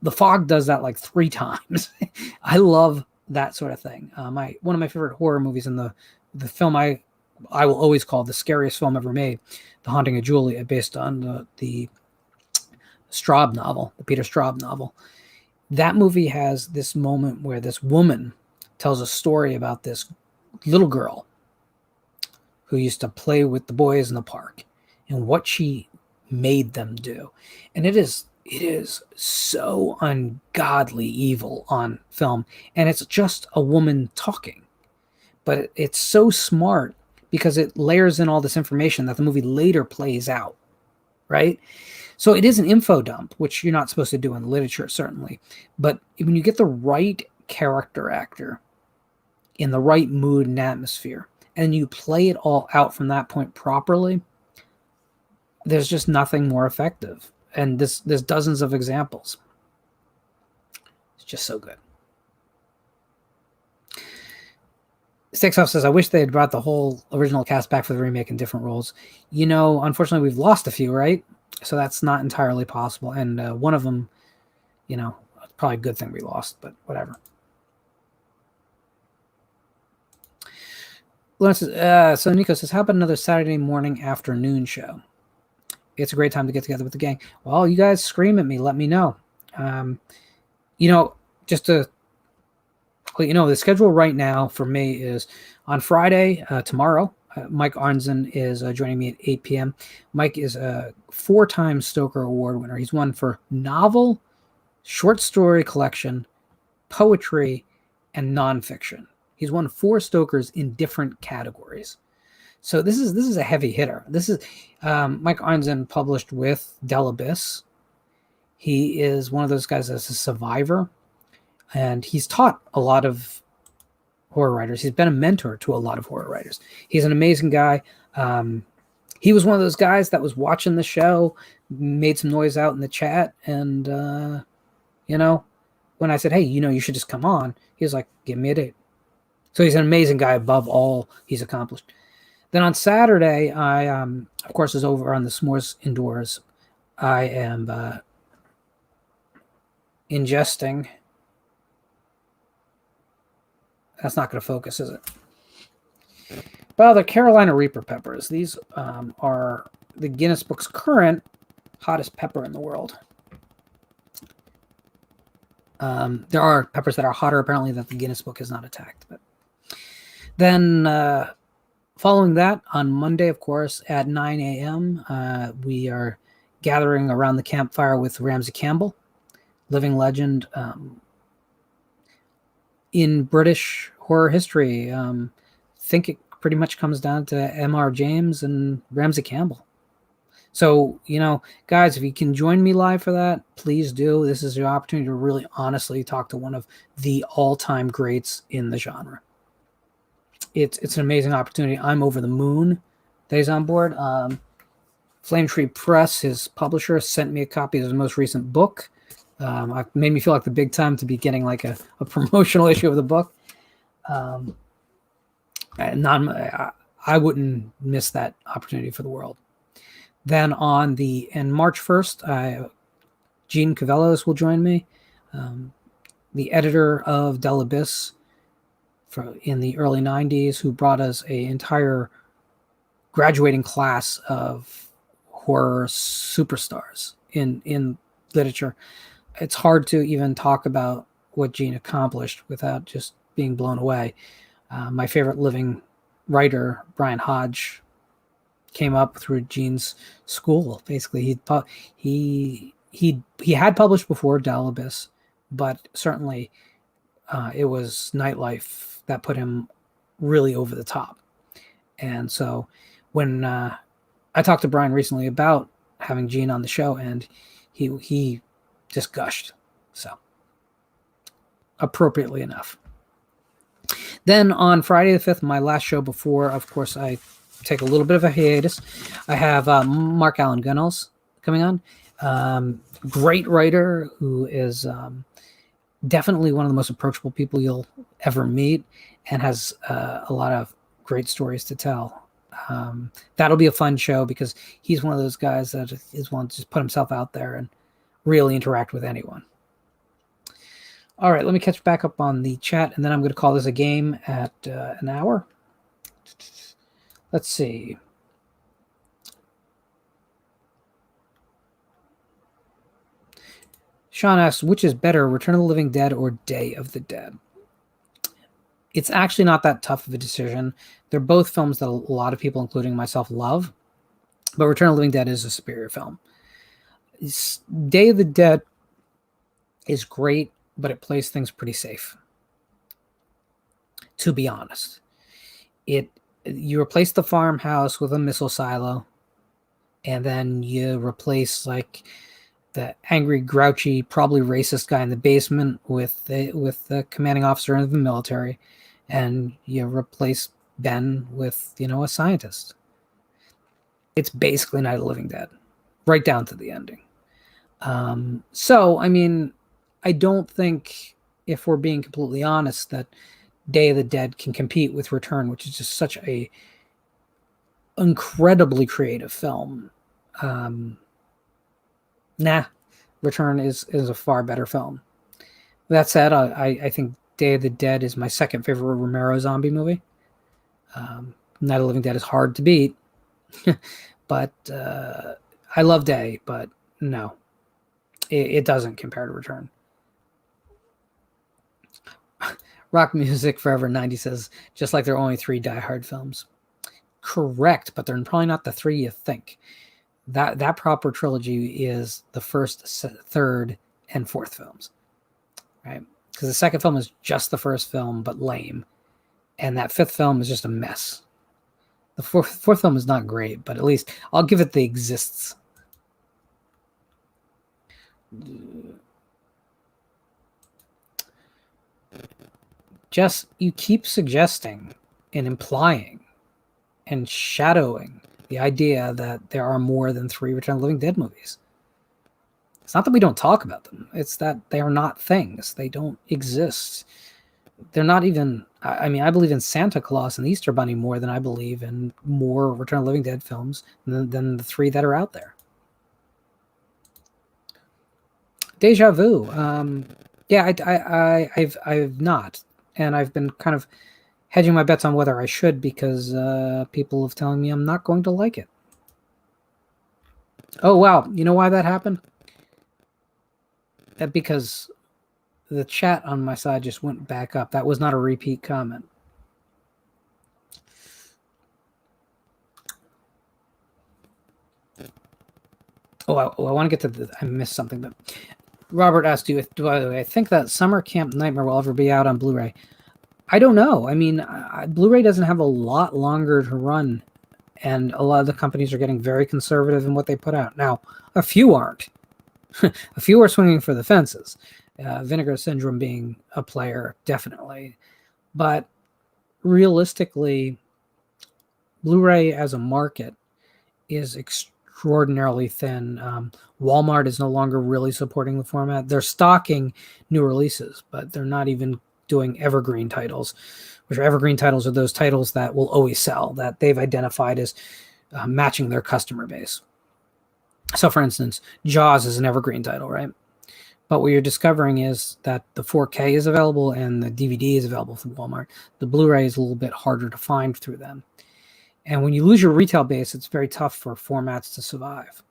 The Fog does that like 3 times. I love that sort of thing. One of my favorite horror movies, and the film I will always call the scariest film ever made, The Haunting of Julia, based on the Straub novel, the Peter Straub novel. That movie has this moment where this woman tells a story about this little girl who used to play with the boys in the park and what she made them do. And it is so ungodly evil on film. And it's just a woman talking. But it's so smart because it layers in all this information that the movie later plays out, right? So it is an info dump, which you're not supposed to do in literature, certainly. But when you get the right character actor in the right mood and atmosphere, and you play it all out from that point properly, there's just nothing more effective. And there's dozens of examples. It's just so good. Sixoff says, I wish they had brought the whole original cast back for the remake in different roles. Unfortunately, we've lost a few, right? So that's not entirely possible. And one of them, it's probably a good thing we lost, but whatever. Lawrence says, so Nico says, how about another Saturday morning afternoon show? It's a great time to get together with the gang. Well, you guys scream at me. Let me know. Just to let you know, the schedule right now for me is on Friday, tomorrow, Mike Arnzen is joining me at 8 p.m. Mike is a 4-time Stoker Award winner. He's won for novel, short story collection, poetry, and nonfiction. He's won 4 Stokers in different categories. So this is a heavy hitter. This is Mike Arnzen published with Del Abyss. He is one of those guys that's a survivor, and he's taught a lot of horror writers. He's been a mentor to a lot of horror writers. He's an amazing guy. He was one of those guys that was watching the show, made some noise out in the chat, and when I said, hey, you should just come on, he was like, give me a date. So he's an amazing guy above all he's accomplished. Then on Saturday, I, of course, is over on the S'mores Indoors. I am ingesting. That's not going to focus, is it? Well, the Carolina Reaper peppers. These are the Guinness Book's current hottest pepper in the world. There are peppers that are hotter, apparently, that the Guinness Book has not attacked. But then following that, on Monday, of course, at 9 a.m., we are gathering around the campfire with Ramsey Campbell, living legend in British horror history. I think it pretty much comes down to M.R. James and Ramsey Campbell. So, guys, if you can join me live for that, please do. This is your opportunity to really honestly talk to one of the all-time greats in the genre. It's an amazing opportunity. I'm over the moon that he's on board. Flame Tree Press, his publisher, sent me a copy of his most recent book. It made me feel like the big time to be getting like a promotional issue of the book. I wouldn't miss that opportunity for the world. Then on March 1st, Gene Cavellos will join me, the editor of Del Abyss in the early 90s, who brought us an entire graduating class of horror superstars in literature. It's hard to even talk about what Gene accomplished without just being blown away. My favorite living writer, Brian Hodge, came up through Gene's school. Basically, he had published before Del Abyss, but certainly it was Nightlife that put him really over the top. And so when I talked to Brian recently about having Gene on the show, and he just gushed. So appropriately enough. Then on Friday the 5th, my last show before, of course, I take a little bit of a hiatus, I have Mark Allen Gunnels coming on. Great writer who is definitely one of the most approachable people you'll ever meet and has a lot of great stories to tell. That'll be a fun show because he's one of those guys that is one to just put himself out there and really interact with anyone. All right, let me catch back up on the chat, and then I'm going to call this a game at an hour. Let's see. Sean asks, which is better, Return of the Living Dead or Day of the Dead? It's actually not that tough of a decision. They're both films that a lot of people, including myself, love. But Return of the Living Dead is a superior film. Day of the Dead is great, but it plays things pretty safe. To be honest. You replace the farmhouse with a missile silo, and then you replace like the angry, grouchy, probably racist guy in the basement with the commanding officer of the military, and you replace Ben with, a scientist. It's basically Night of the Living Dead, right down to the ending. So, I mean, I don't think, if we're being completely honest, that Day of the Dead can compete with Return, which is just such a incredibly creative film. Return is a far better film. That said, I think Day of the Dead is my second favorite Romero zombie movie. Night of the Living Dead is hard to beat, but I love Day, but no, it doesn't compare to Return. Rock Music Forever 90 says, just like there are only 3 Die Hard films. Correct, but they're probably not the 3 you think. That proper trilogy is the first, third, and fourth films, right? Because the second film is just the first film, but lame. And that fifth film is just a mess. The fourth film is not great, but at least I'll give it the exists. Just, you keep suggesting and implying and shadowing the idea that there are more than 3 Return of the Living Dead movies. It's not that we don't talk about them. It's that they are not things. They don't exist. They're not even... I mean, I believe in Santa Claus and the Easter Bunny more than I believe in more Return of the Living Dead films than the 3 that are out there. Deja Vu. Yeah, I've not. And I've been kind of hedging my bets on whether I should because people have telling me I'm not going to like it. Oh, wow. You know why that happened? That because the chat on my side just went back up. That was not a repeat comment. Oh, I want to get to I missed something, but Robert asked, do I think that Summer Camp Nightmare will ever be out on Blu-ray? I don't know. I mean, Blu-ray doesn't have a lot longer to run, and a lot of the companies are getting very conservative in what they put out. Now, a few aren't. A few are swinging for the fences. Vinegar Syndrome being a player, definitely. But realistically, Blu-ray as a market is extraordinarily thin. Walmart is no longer really supporting the format. They're stocking new releases, but they're not even doing evergreen titles, which are evergreen titles are those titles that will always sell, that they've identified as matching their customer base. So, for instance, Jaws is an evergreen title, right? But what you're discovering is that the 4K is available and the DVD is available from Walmart. The Blu-ray is a little bit harder to find through them. And when you lose your retail base, it's very tough for formats to survive.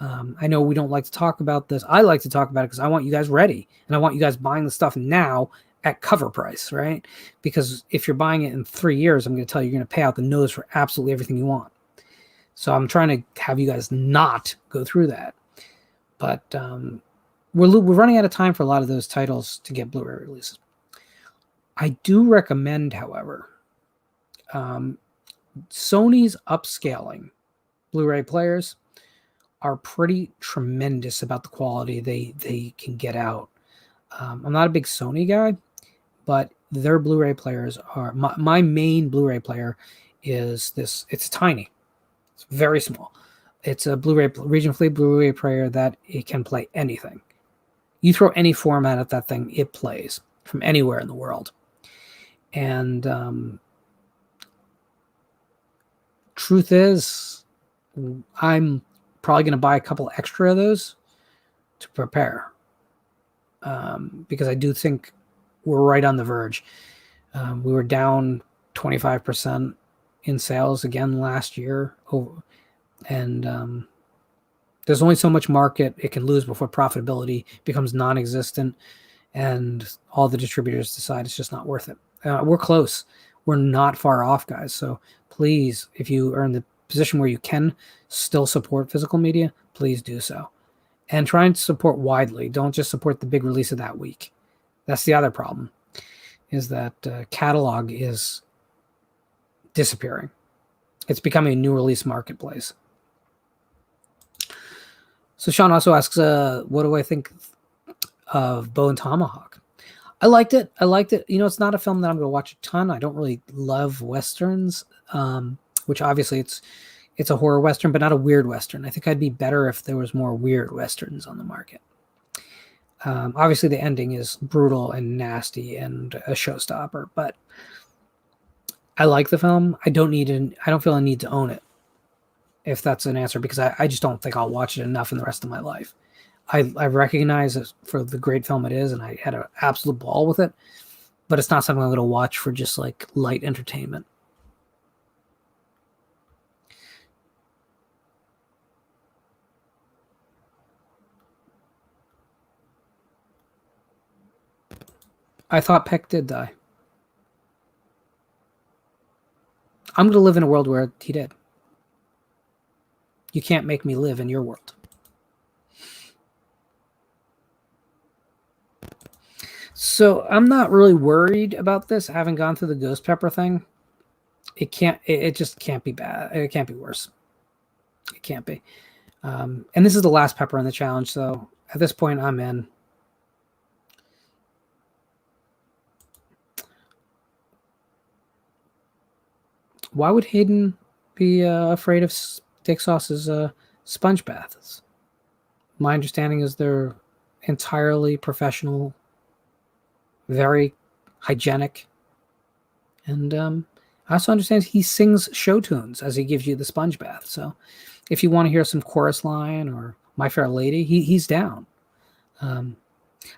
I know we don't like to talk about this. I like to talk about it because I want you guys ready. And I want you guys buying the stuff now at cover price, right? Because if you're buying it in 3 years, I'm going to tell you you're going to pay out the nose for absolutely everything you want. So I'm trying to have you guys not go through that. But we're running out of time for a lot of those titles to get Blu-ray releases. I do recommend, however, Sony's upscaling Blu-ray players are pretty tremendous about the quality they can get out. I'm not a big Sony guy, but their Blu-ray players are my main Blu-ray player is this. It's tiny. It's very small. It's a Blu-ray region free Blu-ray player that it can play anything. You throw any format at that thing, it plays from anywhere in the world. And truth is, I'm probably going to buy a couple extra of those to prepare, because I do think we're right on the verge. We were down 25% in sales again last year, and there's only so much market it can lose before profitability becomes non-existent, and all the distributors decide it's just not worth it. We're close. We're not far off, guys. So please, if you are in the position where you can still support physical media, please do so. And try and support widely. Don't just support the big release of that week. That's the other problem, is that catalog is disappearing. It's becoming a new release marketplace. So Sean also asks, what do I think of Bow and Tomahawk? I liked it. You know, it's not a film that I'm going to watch a ton. I don't really love Westerns, which obviously it's a horror Western, but not a weird Western. I think I'd be better if there was more weird Westerns on the market. Obviously, the ending is brutal and nasty and a showstopper, but I like the film. I don't feel a need to own it, if that's an answer, because I just don't think I'll watch it enough in the rest of my life. I recognize it for the great film it is, and I had an absolute ball with it, but it's not something I'm going to watch for just like light entertainment. I thought Peck did die. I'm going to live in a world where he did. You can't make me live in your world. So I'm not really worried about this. I haven't gone through the ghost pepper thing. It just can't be bad. It can't be worse. It can't be. And this is the last pepper in the challenge. So at this point, I'm in. Why would Hayden be afraid of steak sauce's sponge baths? My understanding is they're entirely professional, very hygienic, and I also understand he sings show tunes as he gives you the sponge bath. So if you want to hear some chorus line or My Fair Lady, he's down. I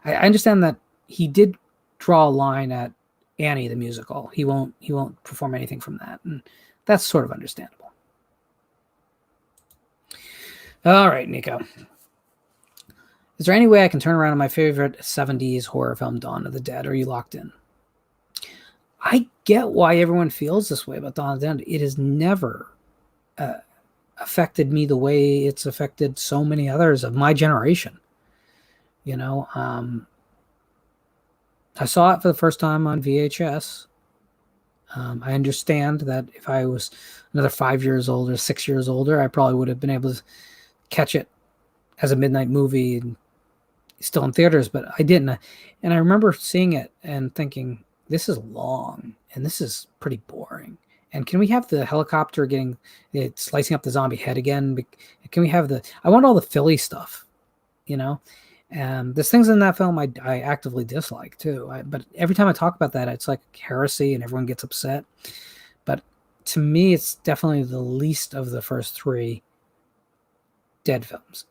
understand that he did draw a line at Annie the musical. He won't perform anything from that, and that's sort of understandable. All right, Nico. Is there any way I can turn around on my favorite 70s horror film, Dawn of the Dead? Or are you locked in? I get why everyone feels this way about Dawn of the Dead. It has never affected me the way it's affected so many others of my generation. You know, I saw it for the first time on VHS. I understand that if I was another 5 years older, 6 years older, I probably would have been able to catch it as a midnight movie and still in theaters, but I didn't. And I remember seeing it and thinking, this is long and this is pretty boring. And can we have the helicopter slicing up the zombie head again? Can we have I want all the Philly stuff, you know? And there's things in that film I actively dislike too. But every time I talk about that, it's like heresy and everyone gets upset. But to me, it's definitely the least of the first three Dead films.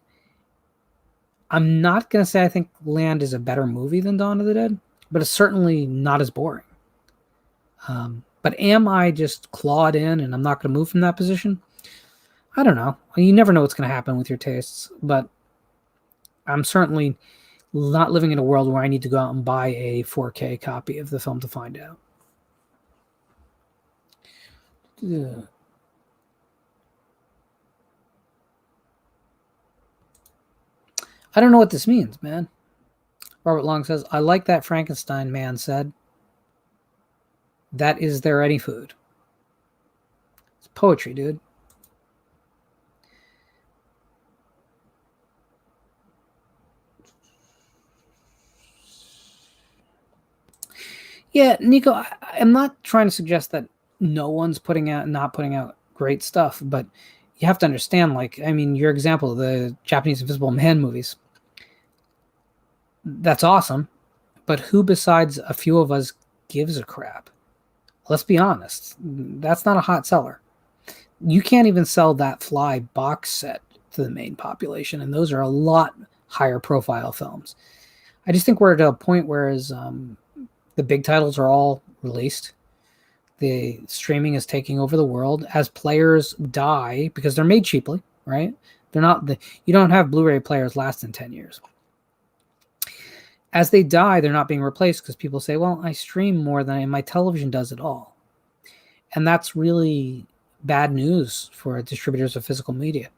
I'm not going to say I think Land is a better movie than Dawn of the Dead, but it's certainly not as boring. But am I just clawed in and I'm not going to move from that position? I don't know. You never know what's going to happen with your tastes, but I'm certainly not living in a world where I need to go out and buy a 4K copy of the film to find out. Ugh. I don't know what this means, man. Robert Long says, I like that Frankenstein man said. That is there any food? It's poetry, dude. Yeah, Nico, I'm not trying to suggest that no one's not putting out great stuff, but you have to understand, like, I mean, your example, the Japanese Invisible Man movies, that's awesome, but who besides a few of us gives a crap? Let's be honest. That's not a hot seller. You can't even sell that Fly box set to the main population, and those are a lot higher profile films. I just think we're at a point where the big titles are all released. The streaming is taking over the world as players die because they're made cheaply, right? They're not you don't have Blu-ray players lasting 10 years. As they die, they're not being replaced because people say, well, I stream more than my television does it all. And that's really bad news for distributors of physical media.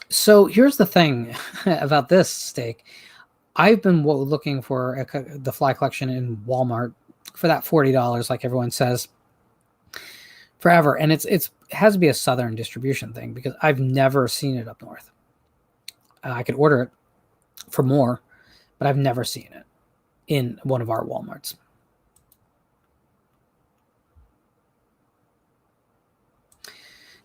So here's the thing about this Steak. I've been looking for the Fly collection in Walmart for that $40, like everyone says, forever. And it has to be a Southern distribution thing because I've never seen it up north. I could order it for more, but I've never seen it in one of our Walmarts.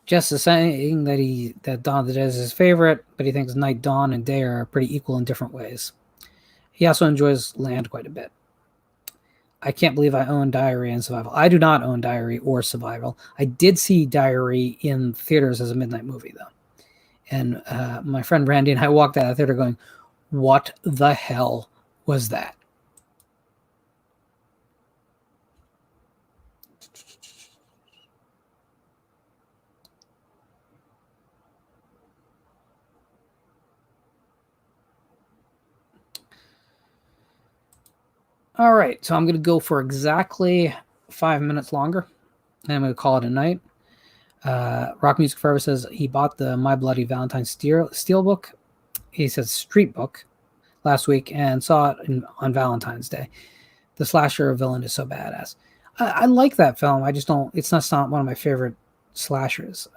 Jess is saying that Dawn of the Dead is his favorite, but he thinks Night, Dawn, and Day are pretty equal in different ways. He also enjoys Land quite a bit. I can't believe I own Diary and Survival. I do not own Diary or Survival. I did see Diary in theaters as a midnight movie, though. And my friend Randy and I walked out of the theater going, what the hell was that? All right, so I'm going to go for exactly 5 minutes longer, and I'm going to call it a night. Rock Music Forever says he bought the My Bloody Valentine Steel book. He says Street book last week and saw it on Valentine's Day. The slasher villain is so badass. I like that film. I just don't. It's not one of my favorite slashers.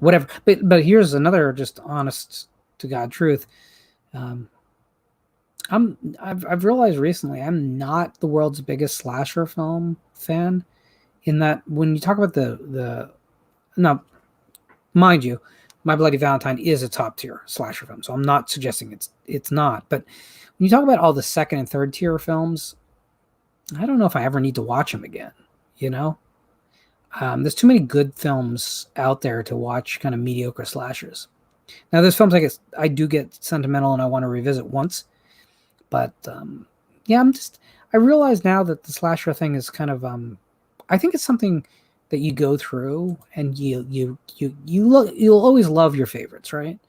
Whatever. But here's another just honest to God truth. I've realized recently I'm not the world's biggest slasher film fan. In that, when you talk about now, mind you, My Bloody Valentine is a top tier slasher film, so I'm not suggesting it's not. But when you talk about all the second and third tier films, I don't know if I ever need to watch them again. You know, there's too many good films out there to watch kind of mediocre slashers. Now, there's films I do get sentimental and I want to revisit once, but yeah, I realize now that the slasher thing is kind of I think it's something that you go through and you'll always love your favorites, right?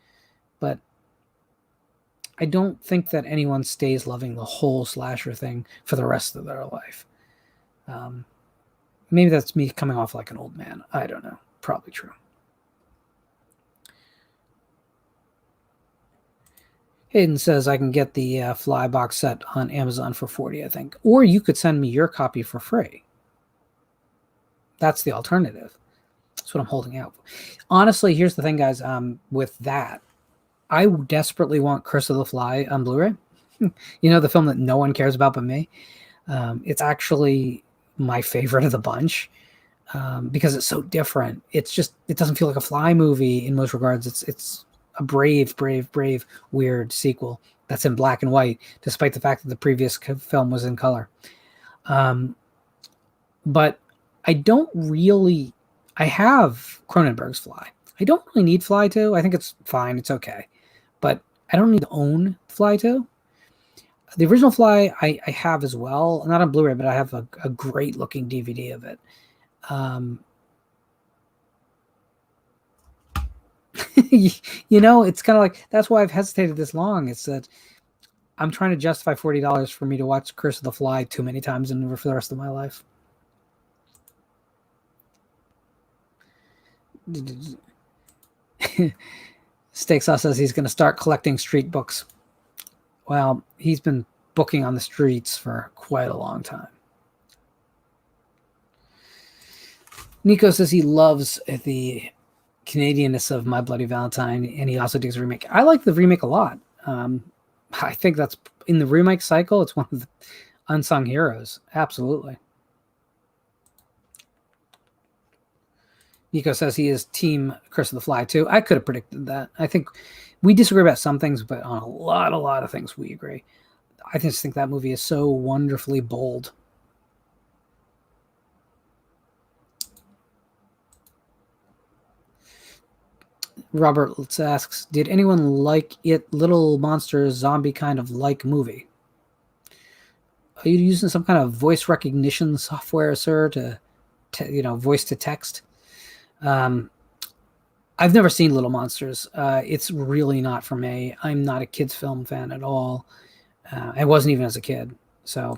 But I don't think that anyone stays loving the whole slasher thing for the rest of their life. Maybe that's me coming off like an old man. I don't know. Probably true. Hayden says I can get the Fly box set on Amazon for $40, I think. Or you could send me your copy for free. That's the alternative. That's what I'm holding out for. Honestly, here's the thing, guys. With that, I desperately want Curse of the Fly on Blu-ray. You know, the film that no one cares about but me. It's actually my favorite of the bunch because it's so different. It doesn't feel like a Fly movie in most regards. It's a brave, weird sequel that's in black and white, despite the fact that the previous film was in color. But I have Cronenberg's Fly. I don't really need Fly 2. I think it's fine. It's okay. But I don't need to own Fly 2. The original Fly I have as well. Not on Blu-ray, but I have a great looking DVD of it. You know, it's kind of like, that's why I've hesitated this long. It's that I'm trying to justify $40 for me to watch Curse of the Fly too many times and for the rest of my life. Steak Sauce says he's going to start collecting street books. Well, he's been booking on the streets for quite a long time. Nico says he loves the Canadianness of My Bloody Valentine, and he also digs the remake. I like the remake a lot. I think that's in the remake cycle. It's one of the unsung heroes. Absolutely. Nico says he is team Curse of the Fly too. I could have predicted that. I think we disagree about some things, but on a lot of things we agree. I just think that movie is so wonderfully bold. Robert asks, did anyone like it? Little Monsters zombie kind of like movie? Are you using some kind of voice recognition software, sir, to voice to text? I've never seen Little Monsters. It's really not for me. I'm not a kids film fan at all. I wasn't even as a kid. So,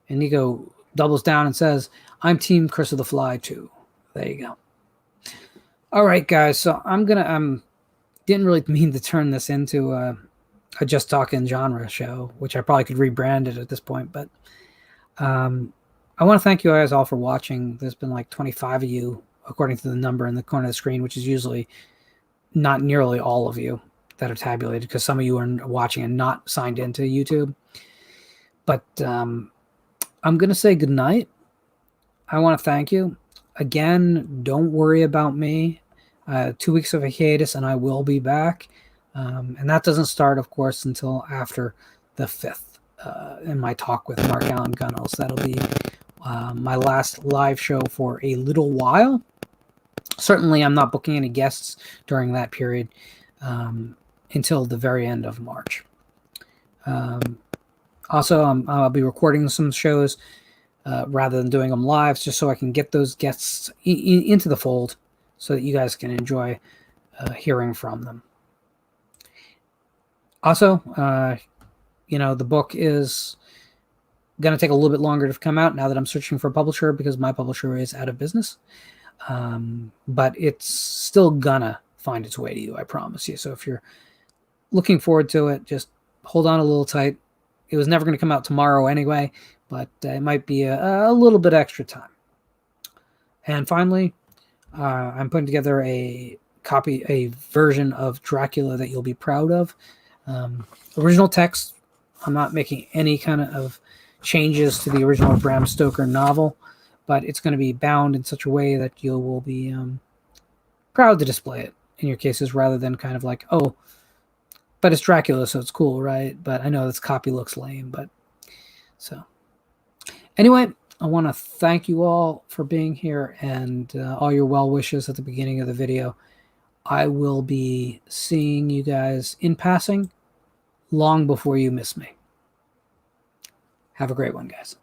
and Nico doubles down and says, I'm team Curse of the Fly too. There you go. All right, guys. So didn't really mean to turn this into a Just Talking genre show, which I probably could rebrand it at this point. But I want to thank you guys all for watching. There's been like 25 of you, according to the number in the corner of the screen, which is usually not nearly all of you that are tabulated, because some of you are watching and not signed into YouTube. But I'm going to say goodnight. I want to thank you. Again, don't worry about me. 2 weeks of a hiatus, and I will be back. And that doesn't start, of course, until after the 5th in my talk with Mark Allen Gunnels. That'll be my last live show for a little while. Certainly, I'm not booking any guests during that period until the very end of March. Also, I'll be recording some shows rather than doing them live, just so I can get those guests into the fold so that you guys can enjoy hearing from them. Also, the book is going to take a little bit longer to come out now that I'm searching for a publisher, because my publisher is out of business. But it's still gonna find its way to you, I promise you. So if you're looking forward to it, just hold on a little tight. It was never going to come out tomorrow anyway, but it might be a little bit extra time. And finally, I'm putting together a version of Dracula that you'll be proud of. Original text, I'm not making any kind of changes to the original Bram Stoker novel, but it's going to be bound in such a way that you will be proud to display it in your cases, rather than kind of like, oh, but it's Dracula, so it's cool, right? But I know this copy looks lame, but so anyway, I want to thank you all for being here and all your well wishes at the beginning of the video. I will be seeing you guys in passing long before you miss me. Have a great one, guys.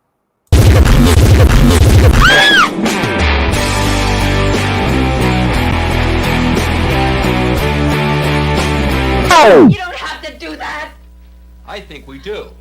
You don't have to do that! I think we do.